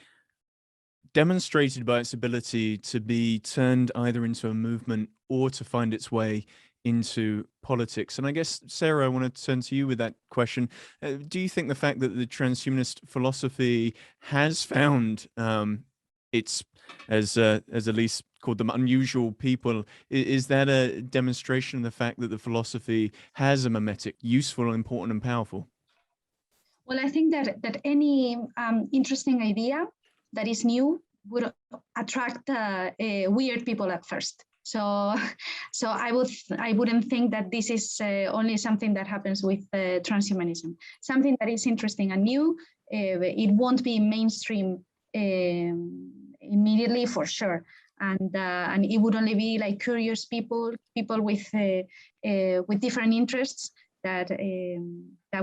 S1: demonstrated by its ability to be turned either into a movement or to find its way into politics. And I guess, Sarah, I want to turn to you with that question. Do you think the fact that the transhumanist philosophy has found its, as Elise called them, unusual people, is that a demonstration of the fact that the philosophy has a mimetic, useful, important, and powerful?
S4: Well, I think that any interesting idea that is new would attract weird people at first. So I wouldn't think that this is only something that happens with transhumanism. Something that is interesting and new, it won't be mainstream immediately for sure, and it would only be like curious people with different interests that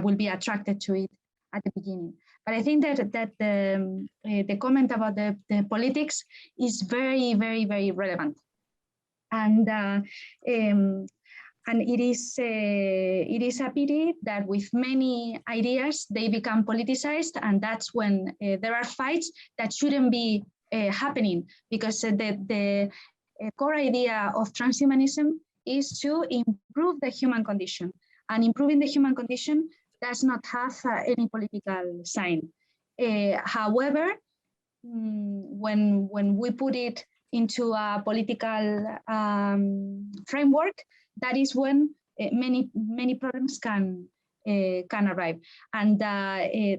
S4: will be attracted to it at the beginning. But I think that the comment about the politics is very, very, very relevant. And it is a pity that with many ideas they become politicized, and that's when there are fights that shouldn't be happening, because the core idea of transhumanism is to improve the human condition, and improving the human condition does not have any political sign. However, when we put it into a political framework, that is when many problems can arrive. And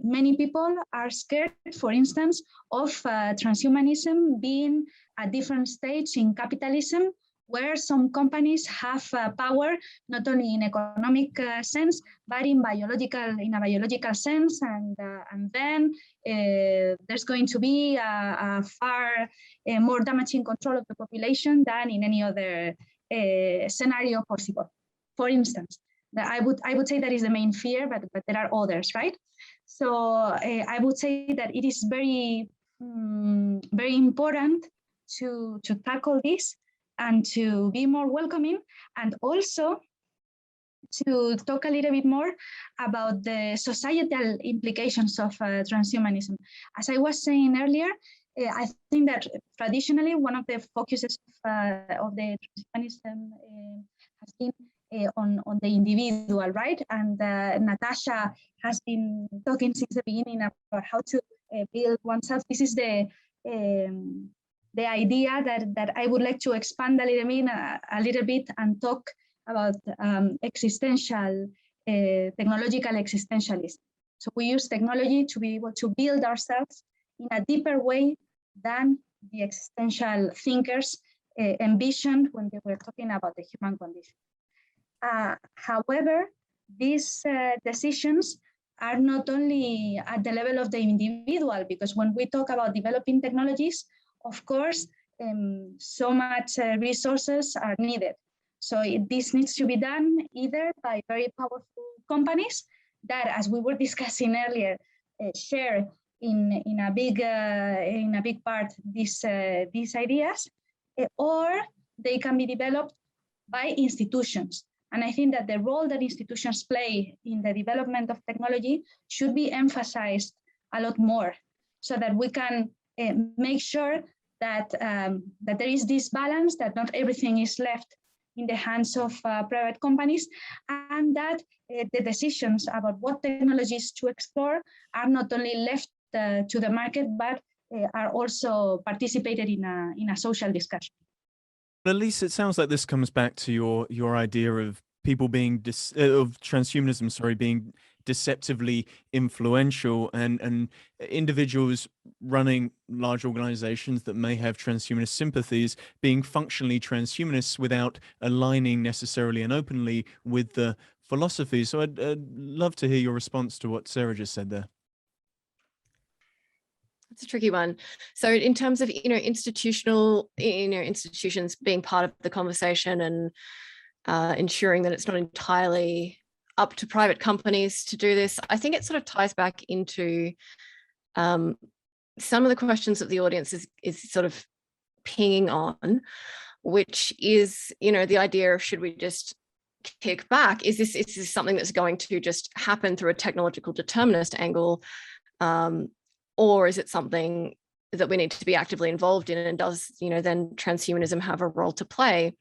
S4: many people are scared, for instance, of transhumanism being a different stage in capitalism, where some companies have power, not only in economic sense, but in a biological sense, and then there's going to be a far more damaging control of the population than in any other scenario possible. For instance, I would say that is the main fear, but there are others, right? So I would say that it is very very important to tackle this, and to be more welcoming, and also to talk a little bit more about the societal implications of transhumanism. As I was saying earlier, I think that traditionally one of the focuses of the transhumanism has been on the individual, right? And Natasha has been talking since the beginning about how to build oneself. This is the idea that I would like to expand a little bit and talk about existential, technological existentialism. So we use technology to be able to build ourselves in a deeper way than the existential thinkers envisioned when they were talking about the human condition. However, these decisions are not only at the level of the individual, because when we talk about developing technologies, of course, so much resources are needed. So this needs to be done either by very powerful companies that, as we were discussing earlier, share in a big part these ideas, or they can be developed by institutions. And I think that the role that institutions play in the development of technology should be emphasized a lot more, so that we can make sure that that there is this balance, that not everything is left in the hands of private companies, and that the decisions about what technologies to explore are not only left to the market, but are also participated in a social discussion.
S1: Elise, it sounds like this comes back to your idea of people being of transhumanism, being deceptively influential, and individuals running large organizations that may have transhumanist sympathies being functionally transhumanists without aligning necessarily and openly with the philosophy. So I'd love to hear your response to what Sarah just said there.
S2: It's a tricky one. So in terms of, institutional, institutions being part of the conversation and ensuring that it's not entirely up to private companies to do this, I think it sort of ties back into some of the questions that the audience is sort of pinging on, which is, the idea of, should we just kick back? Is this something that's going to just happen through a technological determinist angle? Or is it something that we need to be actively involved in, and does, then transhumanism have a role to play?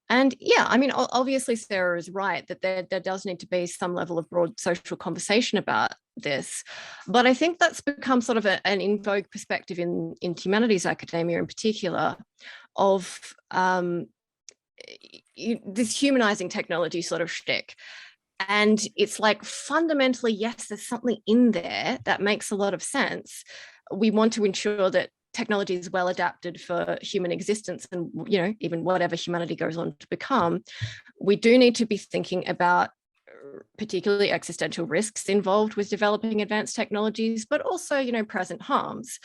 S2: And yeah, I mean, obviously Sarah is right that there does need to be some level of broad social conversation about this. But I think that's become sort of an in vogue perspective in humanities academia in particular, of this humanizing technology sort of shtick. And it's like, fundamentally, yes, there's something in there that makes a lot of sense. We want to ensure that technology is well adapted for human existence and, even whatever humanity goes on to become. We do need to be thinking about particularly existential risks involved with developing advanced technologies, but also, present harms.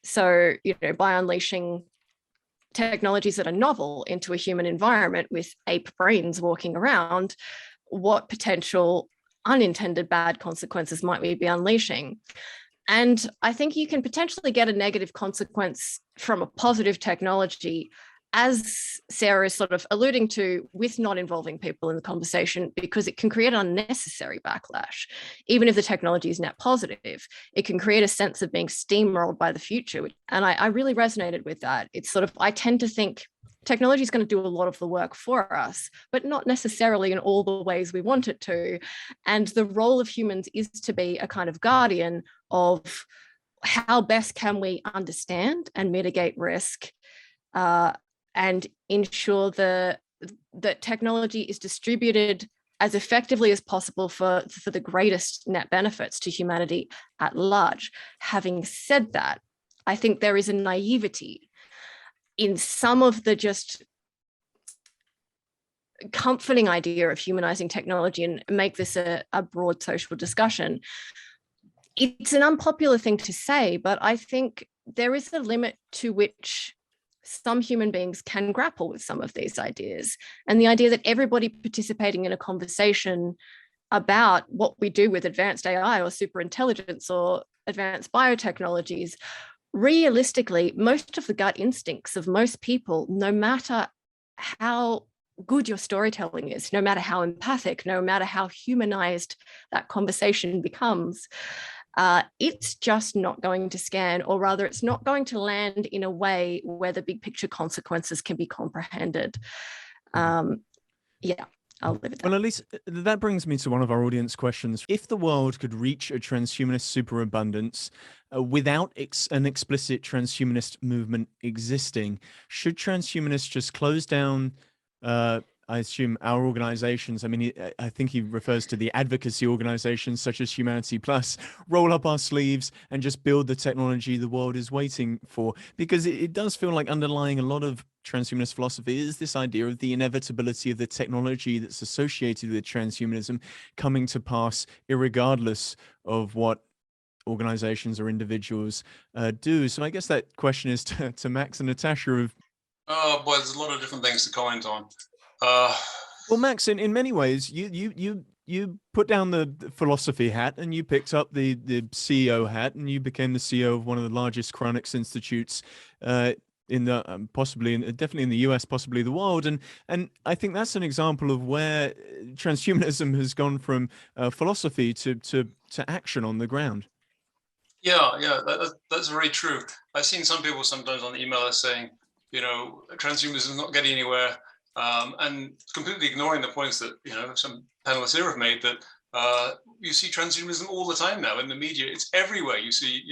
S2: So, by unleashing technologies that are novel into a human environment with ape brains walking around, what potential unintended bad consequences might we be unleashing? And I think you can potentially get a negative consequence from a positive technology, as Sarah is sort of alluding to, with not involving people in the conversation, because it can create unnecessary backlash. Even if the technology is net positive, it can create a sense of being steamrolled by the future. And I really resonated with that. It's sort of, I tend to think technology is going to do a lot of the work for us, but not necessarily in all the ways we want it to. And the role of humans is to be a kind of guardian of how best can we understand and mitigate risk, and ensure that technology is distributed as effectively as possible for the greatest net benefits to humanity at large. Having said that, I think there is a naivety in some of the just comforting idea of humanizing technology, and make this a broad social discussion. It's an unpopular thing to say, but I think there is a limit to which some human beings can grapple with some of these ideas. And the idea that everybody participating in a conversation about what we do with advanced AI or superintelligence or advanced biotechnologies, realistically, most of the gut instincts of most people, no matter how good your storytelling is, no matter how empathic, no matter how humanized that conversation becomes, it's just not going to scan, or rather it's not going to land in a way where the big picture consequences can be comprehended. Yeah, I'll leave it there.
S1: Well, Elise, that brings me to one of our audience questions. If the world could reach a transhumanist superabundance without an explicit transhumanist movement existing, should transhumanists just close down, I assume, our organizations? I mean, I think he refers to the advocacy organizations such as Humanity Plus, roll up our sleeves and just build the technology the world is waiting for. Because it does feel like underlying a lot of transhumanist philosophy is this idea of the inevitability of the technology that's associated with transhumanism coming to pass, irregardless of what organizations or individuals do. So I guess that question is to Max and Natasha.
S5: Oh boy, there's a lot of different things to comment on.
S1: Well, Max, in many ways, you put down the philosophy hat and you picked up the CEO hat, and you became the CEO of one of the largest cryonics institutes in the definitely in the US, possibly the world, and I think that's an example of where transhumanism has gone from philosophy to action on the ground.
S5: Yeah, that's very true. I've seen some people sometimes on email saying, transhumanism is not getting anywhere. And completely ignoring the points that some panelists here have made, that you see transhumanism all the time now in the media. It's everywhere. You see,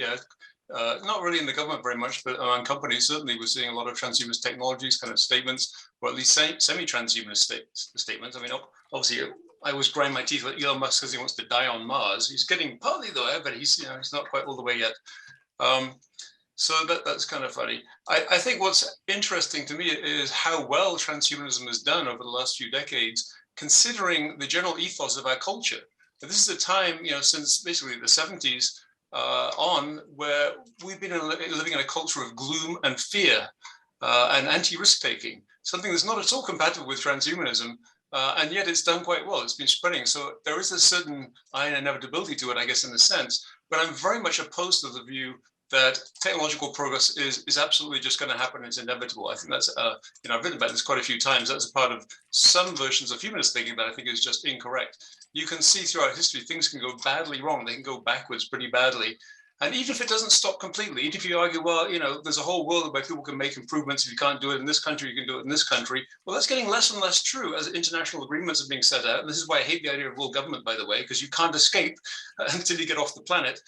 S5: not really in the government very much, but among companies certainly we're seeing a lot of transhumanist technologies kind of statements, or at least semi-transhumanist statements. I mean, obviously, I always grind my teeth at Elon Musk because he wants to die on Mars. He's getting partly there, but he's not quite all the way yet. So that's kind of funny. I think what's interesting to me is how well transhumanism has done over the last few decades, considering the general ethos of our culture. This is a time, since basically the 70s on, where we've been living in a culture of gloom and fear and anti-risk taking, something that's not at all compatible with transhumanism. And yet it's done quite well. It's been spreading. So there is a certain iron inevitability to it, I guess, in a sense. But I'm very much opposed to the view that technological progress is absolutely just going to happen. It's inevitable. I think that's, I've written about this quite a few times. That's a part of some versions of humanist thinking that I think is just incorrect. You can see throughout history, things can go badly wrong. They can go backwards pretty badly. And even if it doesn't stop completely, even if you argue, well, you know, there's a whole world where people can make improvements. If you can't do it in this country, you can do it in this country. Well, that's getting less and less true as international agreements are being set out. And this is why I hate the idea of world government, by the way, because you can't escape until you get off the planet.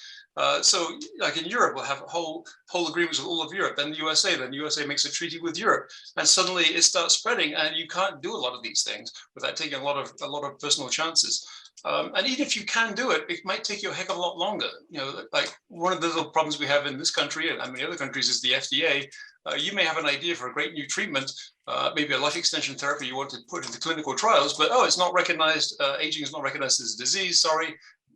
S5: So like in Europe, we'll have whole agreements with all of Europe, then the USA, makes a treaty with Europe, and suddenly it starts spreading, and you can't do a lot of these things without taking a lot of personal chances. And even if you can do it, it might take you a heck of a lot longer. You know, like one of the little problems we have in this country and many other countries is the FDA. You may have an idea for a great new treatment, maybe a life extension therapy you want to put into clinical trials, but it's not recognized, aging is not recognized as a disease, sorry,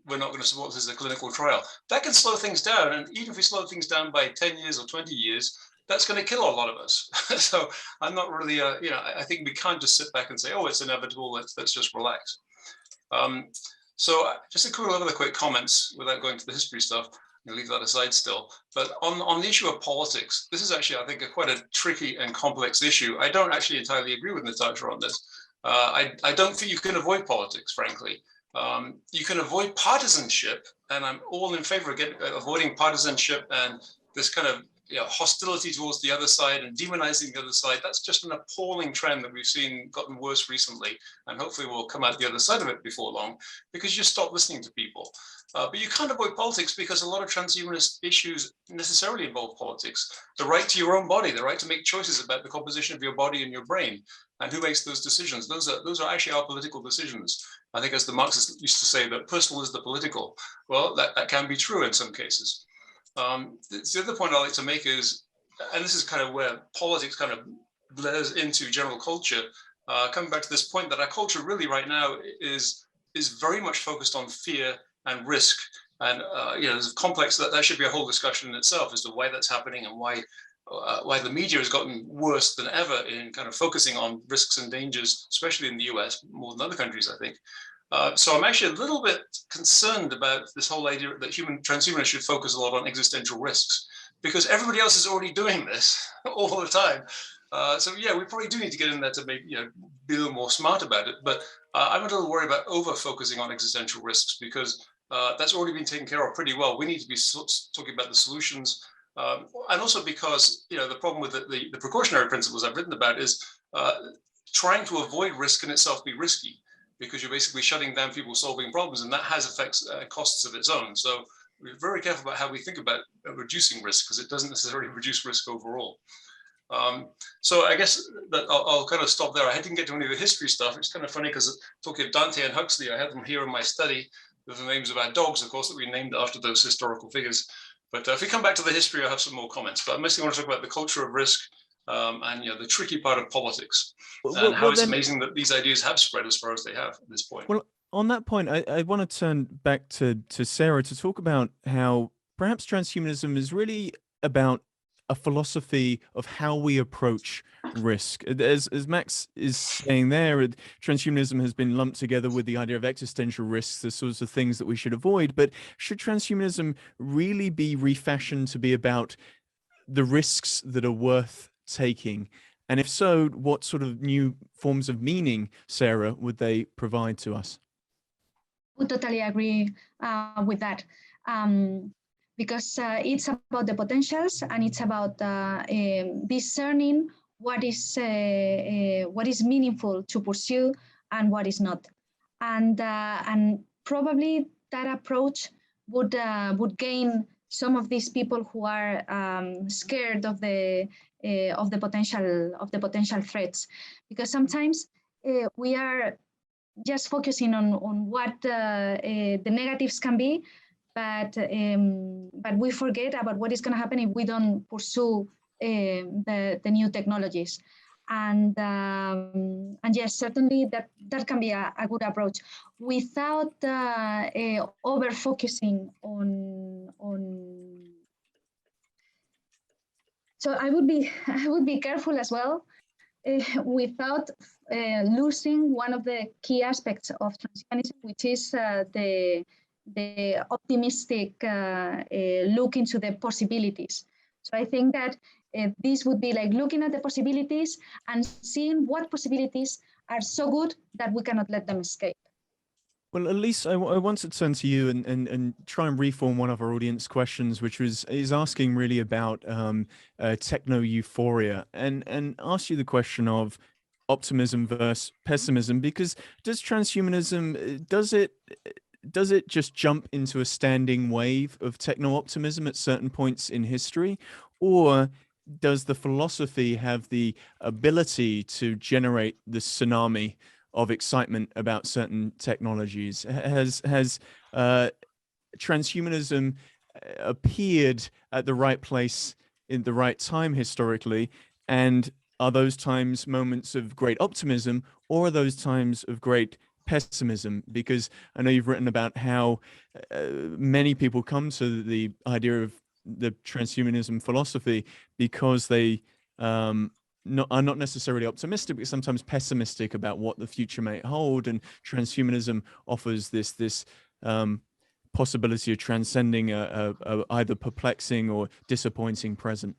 S5: we're not going to support this as a clinical trial. That can slow things down, and even if we slow things down by 10 years or 20 years, that's going to kill a lot of us. So I'm not really, you know, I think we can't just sit back and say, oh, it's inevitable, let's just relax. So just a couple of other quick comments without going to the history stuff. I'll leave that aside still. But on the issue of politics, this is actually, I think, quite a tricky and complex issue. I don't actually entirely agree with Natasha on this. I don't think you can avoid politics, frankly. You can avoid partisanship, and I'm all in favor of avoiding partisanship and this kind of hostility towards the other side and demonizing the other side. That's just an appalling trend that we've seen gotten worse recently, and hopefully we'll come out the other side of it before long, because you stop listening to people. But you can't avoid politics because a lot of transhumanist issues necessarily involve politics. The right to your own body, the right to make choices about the composition of your body and your brain, and who makes those decisions. Those are actually our political decisions. I think, as the Marxists used to say, that personal is the political. Well, that can be true in some cases. The other point I like to make is, and this is kind of where politics kind of blurs into general culture, coming back to this point that our culture really right now is very much focused on fear and risk. And there's a complex, that should be a whole discussion in itself as to why that's happening and why the media has gotten worse than ever in kind of focusing on risks and dangers, especially in the US, more than other countries, I think. So I'm actually a little bit concerned about this whole idea that transhumanists should focus a lot on existential risks, because everybody else is already doing this all the time. So yeah, we probably do need to get in there to be a little more smart about it. But I'm a little worried about over-focusing on existential risks, because that's already been taken care of pretty well. We need to be talking about the solutions. And also because the problem with the precautionary principles I've written about is trying to avoid risk can itself be risky, because you're basically shutting down people solving problems, and that has effects, costs of its own. So we're very careful about how we think about reducing risk, because it doesn't necessarily reduce risk overall. So I guess that I'll kind of stop there. I didn't get to any of the history stuff. It's kind of funny because talking of Dante and Huxley, I had them here in my study with the names of our dogs, of course, that we named after those historical figures. But if we come back to the history, I'll have some more comments. But I mostly want to talk about the culture of risk and the tricky part of politics, and how it's amazing that these ideas have spread as far as they have at this point.
S1: Well, on that point, I want to turn back to Sara to talk about how perhaps transhumanism is really about a philosophy of how we approach risk. As Max is saying there, transhumanism has been lumped together with the idea of existential risks, the sorts of things that we should avoid. But should transhumanism really be refashioned to be about the risks that are worth taking? And if so, what sort of new forms of meaning, Sara, would they provide to us?
S4: I would totally agree with that. Because it's about the potentials, and it's about discerning what is meaningful to pursue and what is not. And probably that approach would gain some of these people who are scared of the potential threats, because sometimes we are just focusing on what the negatives can be, but we forget about what is going to happen if we don't pursue the new technologies. And yes, certainly that can be a good approach without over focusing on. So I would be careful as well without losing one of the key aspects of transhumanism, which is the optimistic look into the possibilities. So I think that this would be like looking at the possibilities and seeing what possibilities are so good that we cannot let them escape.
S1: Well, Elise, I want to turn to you and try and reform one of our audience questions, which is asking really about techno euphoria, and ask you the question of optimism versus pessimism, because does transhumanism does it just jump into a standing wave of techno optimism at certain points in history, or does the philosophy have the ability to generate the tsunami of excitement about certain technologies? Has transhumanism appeared at the right place in the right time historically? And are those times moments of great optimism, or are those times of great pessimism? Because I know you've written about how many people come to the idea of the transhumanism philosophy because they are not necessarily optimistic, but sometimes pessimistic about what the future may hold. And transhumanism offers this possibility of transcending a either perplexing or disappointing present.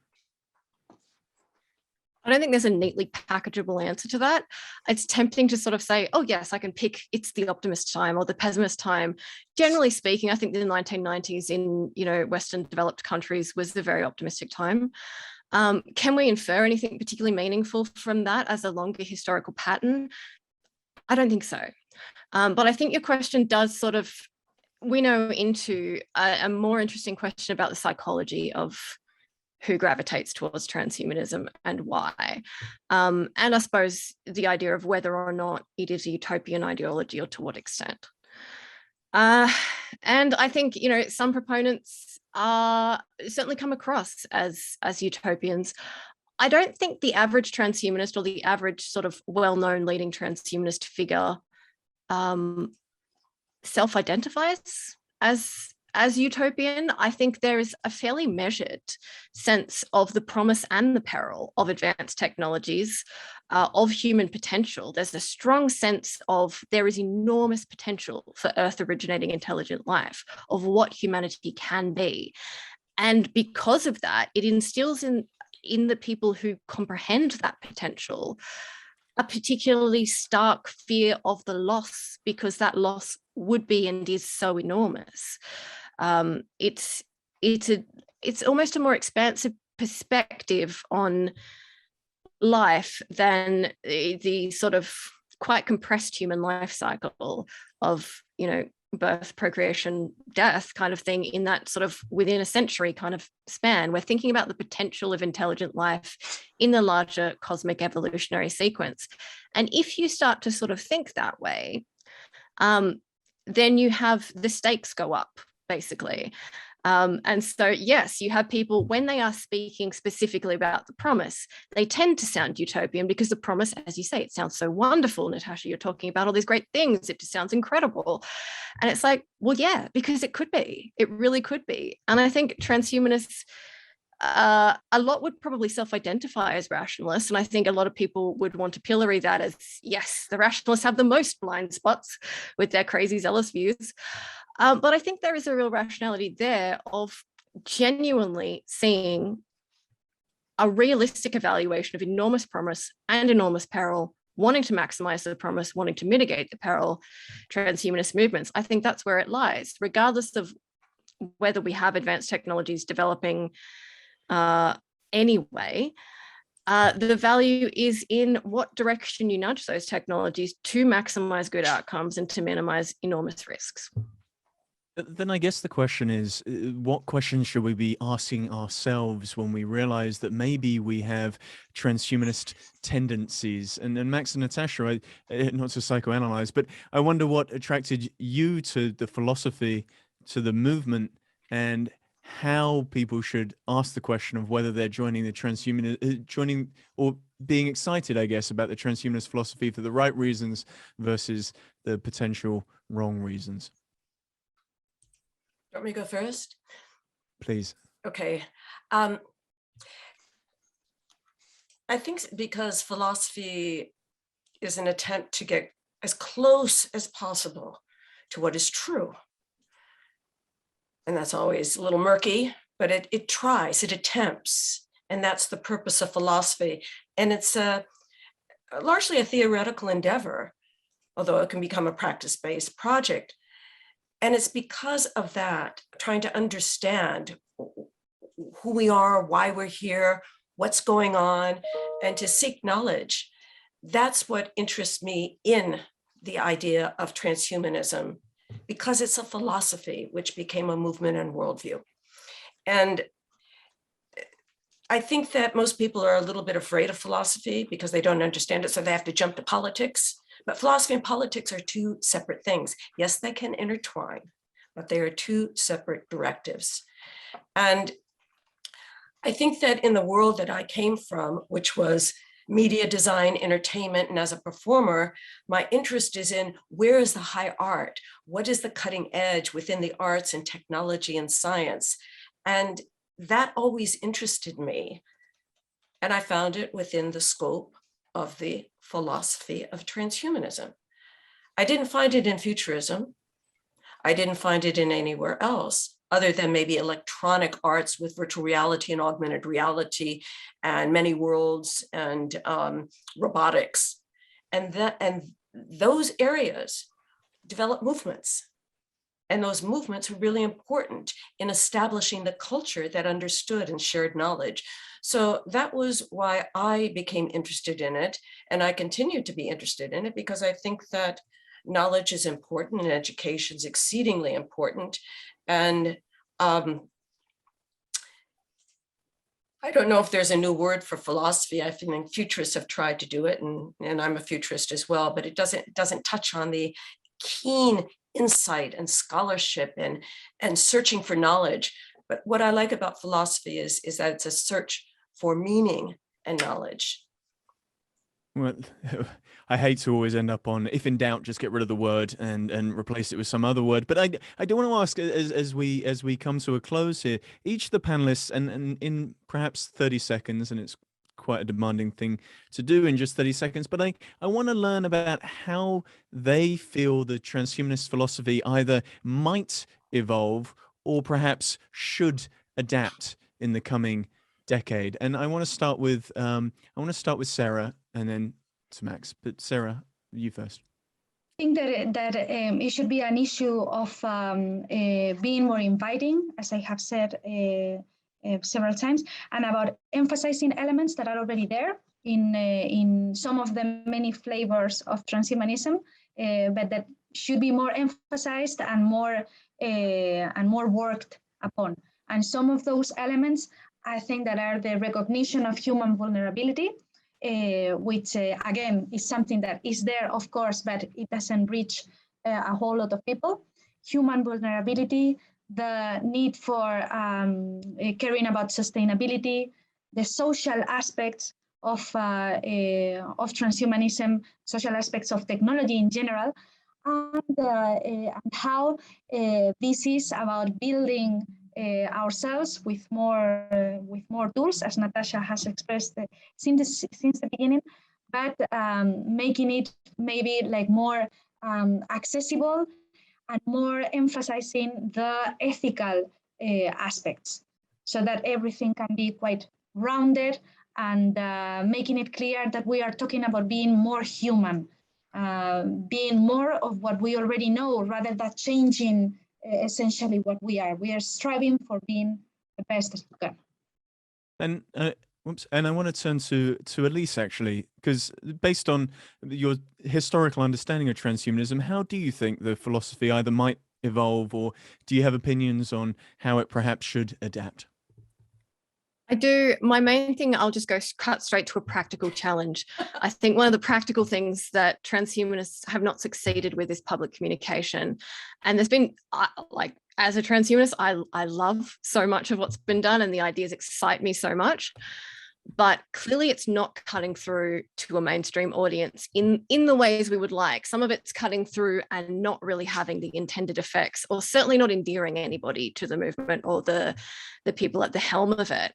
S2: I don't think there's a neatly packageable answer to that. It's tempting to sort of say, oh, yes, I can pick it's the optimist time or the pessimist time. Generally speaking, I think the 1990s in Western developed countries was a very optimistic time. Can we infer anything particularly meaningful from that as a longer historical pattern? I don't think so. But I think your question does sort of winnow into a more interesting question about the psychology of who gravitates towards transhumanism and why. And I suppose the idea of whether or not it is a utopian ideology or to what extent. And I think, some proponents certainly come across as utopians. I don't think the average transhumanist or the average sort of well-known leading transhumanist figure self-identifies as utopian. I think there is a fairly measured sense of the promise and the peril of advanced technologies, of human potential. There's a strong sense of there is enormous potential for Earth originating intelligent life, of what humanity can be. And because of that, it instills in the people who comprehend that potential a particularly stark fear of the loss, because that loss would be and is so enormous. It's almost a more expansive perspective on life than the sort of quite compressed human life cycle of, birth, procreation, death kind of thing, in that sort of within a century kind of span. We're thinking about the potential of intelligent life in the larger cosmic evolutionary sequence. And if you start to sort of think that way, then you have the stakes go up, basically. And so, yes, you have people, when they are speaking specifically about the promise, they tend to sound utopian because the promise, as you say, it sounds so wonderful. Natasha, you're talking about all these great things. It just sounds incredible. And it's like, well, yeah, because it could be. It really could be. And I think transhumanists, a lot would probably self-identify as rationalists. And I think a lot of people would want to pillory that as, yes, the rationalists have the most blind spots with their crazy zealous views. But I think there is a real rationality there of genuinely seeing a realistic evaluation of enormous promise and enormous peril, wanting to maximize the promise, wanting to mitigate the peril, transhumanist movements. I think that's where it lies, regardless of whether we have advanced technologies developing anyway. The value is in what direction you nudge those technologies to maximize good outcomes and to minimize enormous risks.
S1: Then I guess the question is, what questions should we be asking ourselves when we realize that maybe we have transhumanist tendencies? And Max and Natasha, not to psychoanalyze, but I wonder what attracted you to the philosophy, to the movement, and how people should ask the question of whether they're joining the joining or being excited, I guess, about the transhumanist philosophy for the right reasons versus the potential wrong reasons.
S3: Want me to go first?
S1: Please.
S3: Okay. I think because philosophy is an attempt to get as close as possible to what is true. And that's always a little murky, but it tries, it attempts. And that's the purpose of philosophy. And it's largely a theoretical endeavor. although it can become a practice-based project. And it's because of that, trying to understand who we are, why we're here, what's going on, and to seek knowledge. That's what interests me in the idea of transhumanism, because it's a philosophy which became a movement and worldview. And I think that most people are a little bit afraid of philosophy because they don't understand it, so they have to jump to politics. But philosophy and politics are two separate things. Yes, they can intertwine, but they are two separate directives. And I think that in the world that I came from, which was media design, entertainment, and as a performer, my interest is in where is the high art? What is the cutting edge within the arts and technology and science? And that always interested me. And I found it within the scope of the philosophy of transhumanism. I didn't find it in futurism. I didn't find it in anywhere else, other than maybe electronic arts with virtual reality and augmented reality and many worlds and robotics. And those areas develop movements. And those movements were really important in establishing the culture that understood and shared knowledge. So that was why I became interested in it. And I continue to be interested in it because I think that knowledge is important and education is exceedingly important. And I don't know if there's a new word for philosophy. I think futurists have tried to do it, and I'm a futurist as well, but it doesn't touch on the keen insight and scholarship and searching for knowledge. But what I like about philosophy is that it's a search for meaning and knowledge.
S1: Well, I hate to always end up on, if in doubt, just get rid of the word and replace it with some other word. But I do want to ask, as we come to a close here, each of the panelists, and in perhaps 30 seconds, and it's quite a demanding thing to do in just 30 seconds, but I want to learn about how they feel the transhumanist philosophy either might evolve or perhaps should adapt in the coming decade. And I want to start with Sara and then to Max. But Sara, you first.
S4: I think that it should be an issue of being more inviting, as I have said several times, and about emphasizing elements that are already there in some of the many flavors of transhumanism, but that should be more emphasized and more worked upon. And some of those elements, I think, that are the recognition of human vulnerability, which again is something that is there, of course, but it doesn't reach a whole lot of people. Human vulnerability, the need for caring about sustainability, the social aspects of transhumanism, social aspects of technology in general, and how this is about building ourselves with more tools, as Natasha has expressed since the beginning, but making it maybe like more accessible and more emphasizing the ethical aspects, so that everything can be quite rounded, and making it clear that we are talking about being more human, being more of what we already know, rather than changing essentially what we are. We are striving for being the best as we can.
S1: And and I want to turn to Elise, actually, because based on your historical understanding of transhumanism, how do you think the philosophy either might evolve, or do you have opinions on how it perhaps should adapt?
S2: I do. My main thing, I'll just cut straight to a practical challenge. I think one of the practical things that transhumanists have not succeeded with is public communication. And there's been, like, as a transhumanist, I love so much of what's been done, and the ideas excite me so much. But clearly it's not cutting through to a mainstream audience in the ways we would like. Some of it's cutting through and not really having the intended effects, or certainly not endearing anybody to the movement or the people at the helm of it.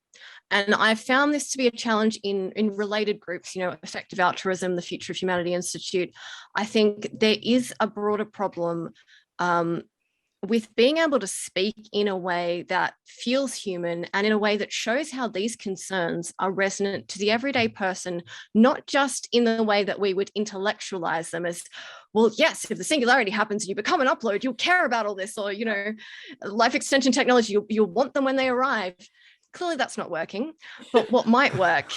S2: And I found this to be a challenge in related groups, you know, Effective Altruism, the Future of Humanity Institute. I think there is a broader problem with being able to speak in a way that feels human and in a way that shows how these concerns are resonant to the everyday person, not just in the way that we would intellectualize them as, well, yes, if the singularity happens and you become an upload, you'll care about all this, or, you know, life extension technology, you'll want them when they arrive. Clearly that's not working. But what might work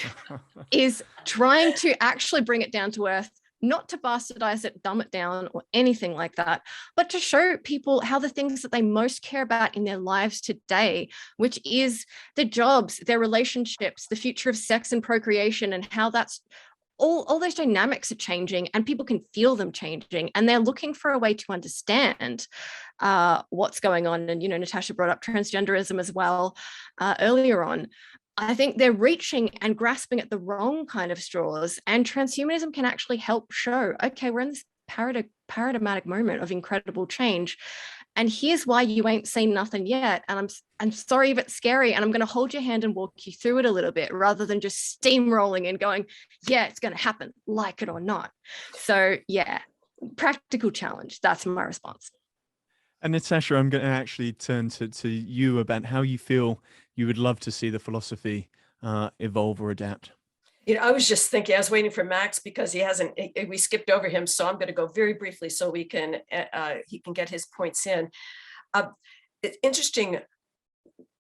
S2: is trying to actually bring it down to earth, not to bastardize it, dumb it down, or anything like that, but to show people how the things that they most care about in their lives today, which is their jobs, their relationships, the future of sex and procreation, and how that's all those dynamics are changing and people can feel them changing, and they're looking for a way to understand what's going on. And, you know, Natasha brought up transgenderism as well earlier on. I think they're reaching and grasping at the wrong kind of straws, and transhumanism can actually help show, okay, we're in this paradigmatic moment of incredible change, and here's why you ain't seen nothing yet. And I'm sorry if it's scary, and I'm going to hold your hand and walk you through it a little bit, rather than just steamrolling and going, yeah, it's going to happen, like it or not. So yeah, practical challenge. That's my response.
S1: And Natasha, I'm going to actually turn to you about how you feel you would love to see the philosophy evolve or adapt.
S3: You know, I was just thinking, I was waiting for Max because we skipped over him. So I'm going to go very briefly so he can get his points in. It's interesting.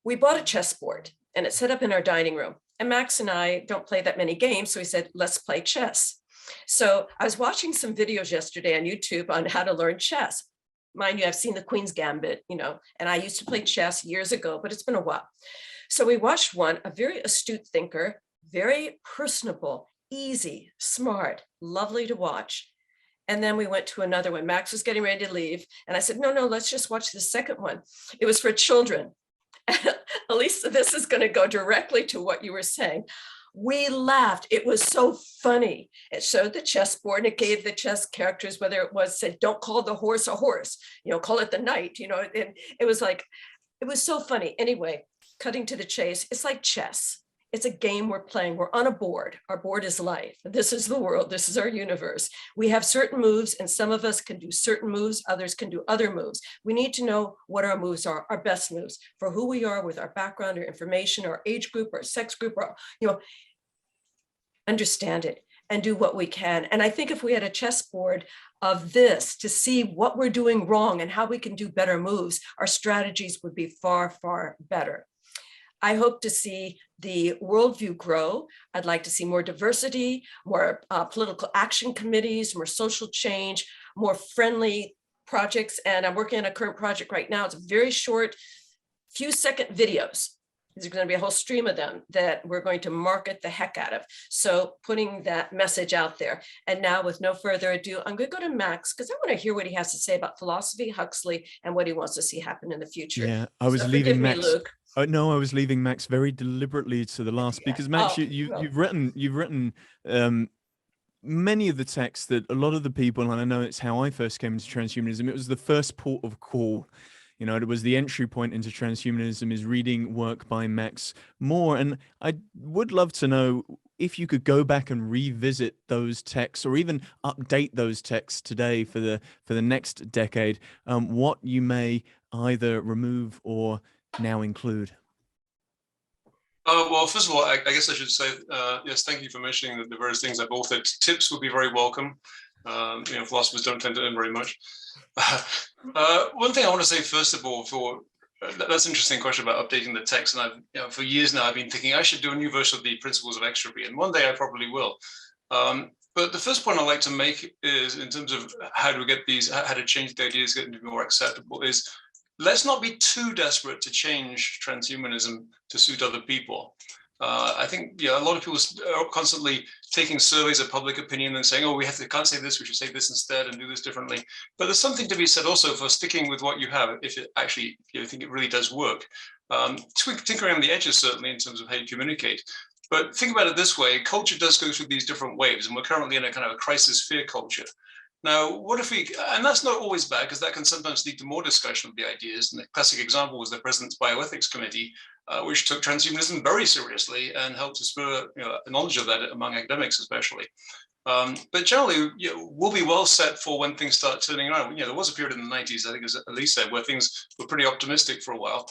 S3: We bought a chessboard and it's set up in our dining room, and Max and I don't play that many games. So he said, let's play chess. So I was watching some videos yesterday on YouTube on how to learn chess. Mind you, I've seen the Queen's Gambit, you know, and I used to play chess years ago, but it's been a while. So we watched one, a very astute thinker, very personable, easy, smart, lovely to watch. And then we went to another one. Max was getting ready to leave. And I said, no, let's just watch the second one. It was for children. Elise, this is going to go directly to what you were saying. We laughed. It was so funny. It showed the chessboard and it gave the chess characters, whether it was said, don't call the horse a horse, you know, call it the knight, you know, and it was like, it was so funny. Anyway, cutting to the chase, it's like chess. It's a game we're playing. We're on a board. Our board is life. This is the world. This is our universe. We have certain moves, and some of us can do certain moves. Others can do other moves. We need to know what our moves are, our best moves for who we are with our background, our information, our age group, our sex group, or, you know, understand it and do what we can. And I think if we had a chessboard of this to see what we're doing wrong and how we can do better moves, our strategies would be far, far better. I hope to see the worldview grow. I'd like to see more diversity, more political action committees, more social change, more friendly projects. And I'm working on a current project right now. It's very short, few second videos. There's going to be a whole stream of them that we're going to market the heck out of. So putting that message out there. And now with no further ado, I'm going to go to Max because I want to hear what he has to say about philosophy, Huxley, and what he wants to see happen in the future.
S1: Yeah, I was leaving Max.
S3: Luke.
S1: No, I was leaving Max very deliberately to the last because Max, you've written many of the texts that a lot of the people, and I know it's how I first came into transhumanism. It was the first port of call. You know, it was the entry point into transhumanism is reading work by Max More. And I would love to know if you could go back and revisit those texts or even update those texts today for the next decade, what you may either remove or now include.
S5: Well, first of all, I guess I should say, yes, thank you for mentioning the various things I've authored. Tips would be very welcome. You know, philosophers don't tend to earn very much. One thing I want to say, first of all, that's an interesting question about updating the text. And for years now, I've been thinking I should do a new version of the Principles of Extropy, and one day I probably will. But the first point I'd like to make is, in terms of how to change the ideas, get them to be more acceptable, is let's not be too desperate to change transhumanism to suit other people. I think a lot of people are constantly taking surveys of public opinion and saying, oh, can't say this, we should say this instead and do this differently. But there's something to be said also for sticking with what you have if it actually, you think it really does work. Tinkering on the edges, certainly, in terms of how you communicate. But think about it this way, culture does go through these different waves, and we're currently in a kind of a crisis fear culture. Now, what if and that's not always bad, because that can sometimes lead to more discussion of the ideas. And the classic example was the President's Bioethics Committee, which took transhumanism very seriously and helped to spur knowledge of that among academics especially. But generally, we'll be well set for when things start turning around. There was a period in the 90s, I think, as Elise said, where things were pretty optimistic for a while.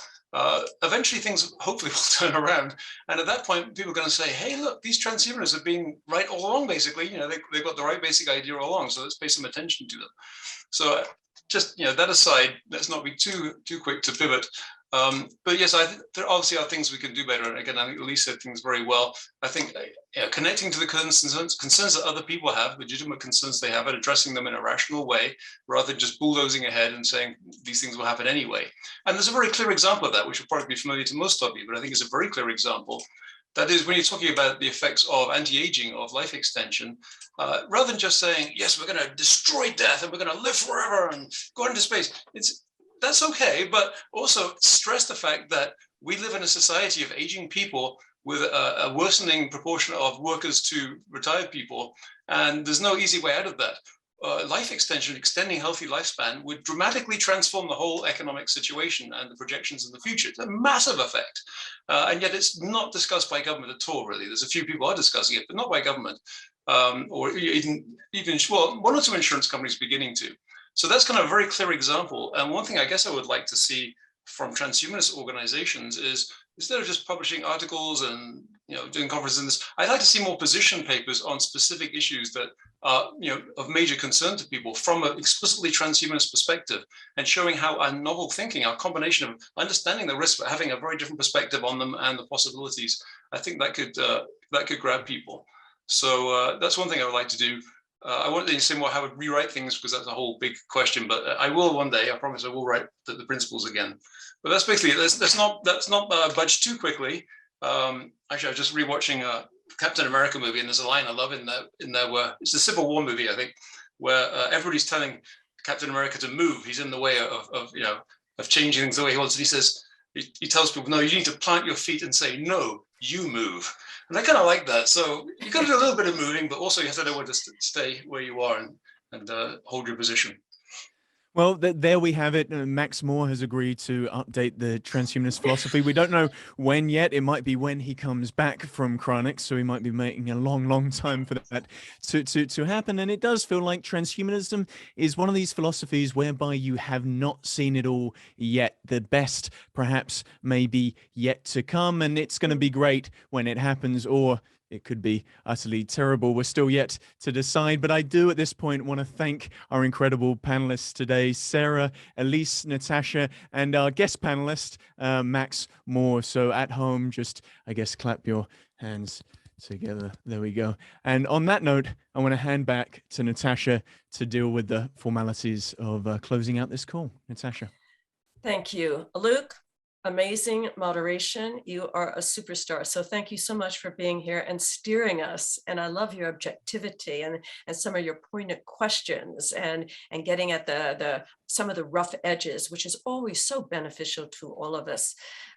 S5: Eventually, things hopefully will turn around. And at that point, people are going to say, hey, look, these transhumanists have been right all along, basically. They've got the right basic idea all along, so let's pay some attention to them. So just, that aside, let's not be too quick to pivot. But yes, there obviously are things we can do better. And again, I think Elise said things very well. I think connecting to the concerns that other people have, legitimate concerns they have, and addressing them in a rational way, rather than just bulldozing ahead and saying these things will happen anyway. And there's a very clear example of that, which will probably be familiar to most of you, but I think it's a very clear example. That is when you're talking about the effects of anti-aging, of life extension, rather than just saying, yes, we're going to destroy death and we're going to live forever and go into space. That's okay, but also stress the fact that we live in a society of aging people with a worsening proportion of workers to retired people, and there's no easy way out of that. Life extension, extending healthy lifespan, would dramatically transform the whole economic situation and the projections in the future. It's a massive effect, and yet it's not discussed by government at all, really. There's a few people are discussing it, but not by government, or even one or two insurance companies beginning to. So that's kind of a very clear example. And one thing I guess I would like to see from transhumanist organizations is, instead of just publishing articles and doing conferences in this, I'd like to see more position papers on specific issues that are of major concern to people from an explicitly transhumanist perspective, and showing how our novel thinking, our combination of understanding the risks but having a very different perspective on them and the possibilities, I think that could grab people. So that's one thing I would like to do. I won't say more how I would rewrite things, because that's a whole big question, but I will one day. I promise I will write the principles again. But that's basically it. Let's not budge too quickly. Actually, I was just rewatching Captain America movie, and there's a line I love in there where it's the Civil War movie, I think, where everybody's telling Captain America to move. He's in the way of changing things the way he wants. And he says, he tells people, no, you need to plant your feet and say, no, you move. And I kind of like that. So you got to do a little bit of moving, but also you have to know where to stay where you are and hold your position.
S1: Well, there we have it. Max More has agreed to update the transhumanist philosophy. We don't know when yet. It might be when he comes back from Chronic, so he might be making a long time for that to happen. And it does feel like transhumanism is one of these philosophies whereby you have not seen it all yet. The best, perhaps, may be yet to come, and it's going to be great when it happens, or it could be utterly terrible. We're still yet to decide, but I do at this point want to thank our incredible panelists today, Sara, Elise, Natasha, and our guest panelist, Max More. So at home, just, I guess, clap your hands together. There we go. And on that note, I want to hand back to Natasha to deal with the formalities of closing out this call. Natasha.
S3: Thank you, Luke. Amazing moderation. You are a superstar. So thank you so much for being here and steering us. And I love your objectivity and some of your pointed questions and getting at some of the rough edges, which is always so beneficial to all of us.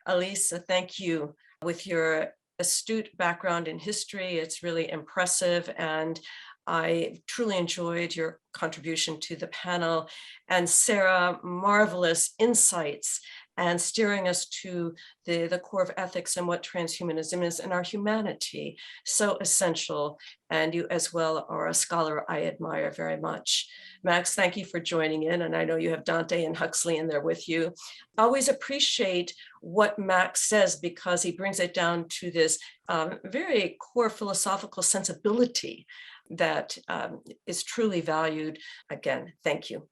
S3: Elise, thank you. With your astute background in history, it's really impressive. And I truly enjoyed your contribution to the panel. And Sara, marvelous insights and steering us to the core of ethics and what transhumanism is and our humanity. So essential. And you as well are a scholar I admire very much. Max, thank you for joining in. And I know you have Dante and Huxley in there with you. I always appreciate what Max says, because he brings it down to this very core philosophical sensibility that is truly valued. Again, thank you.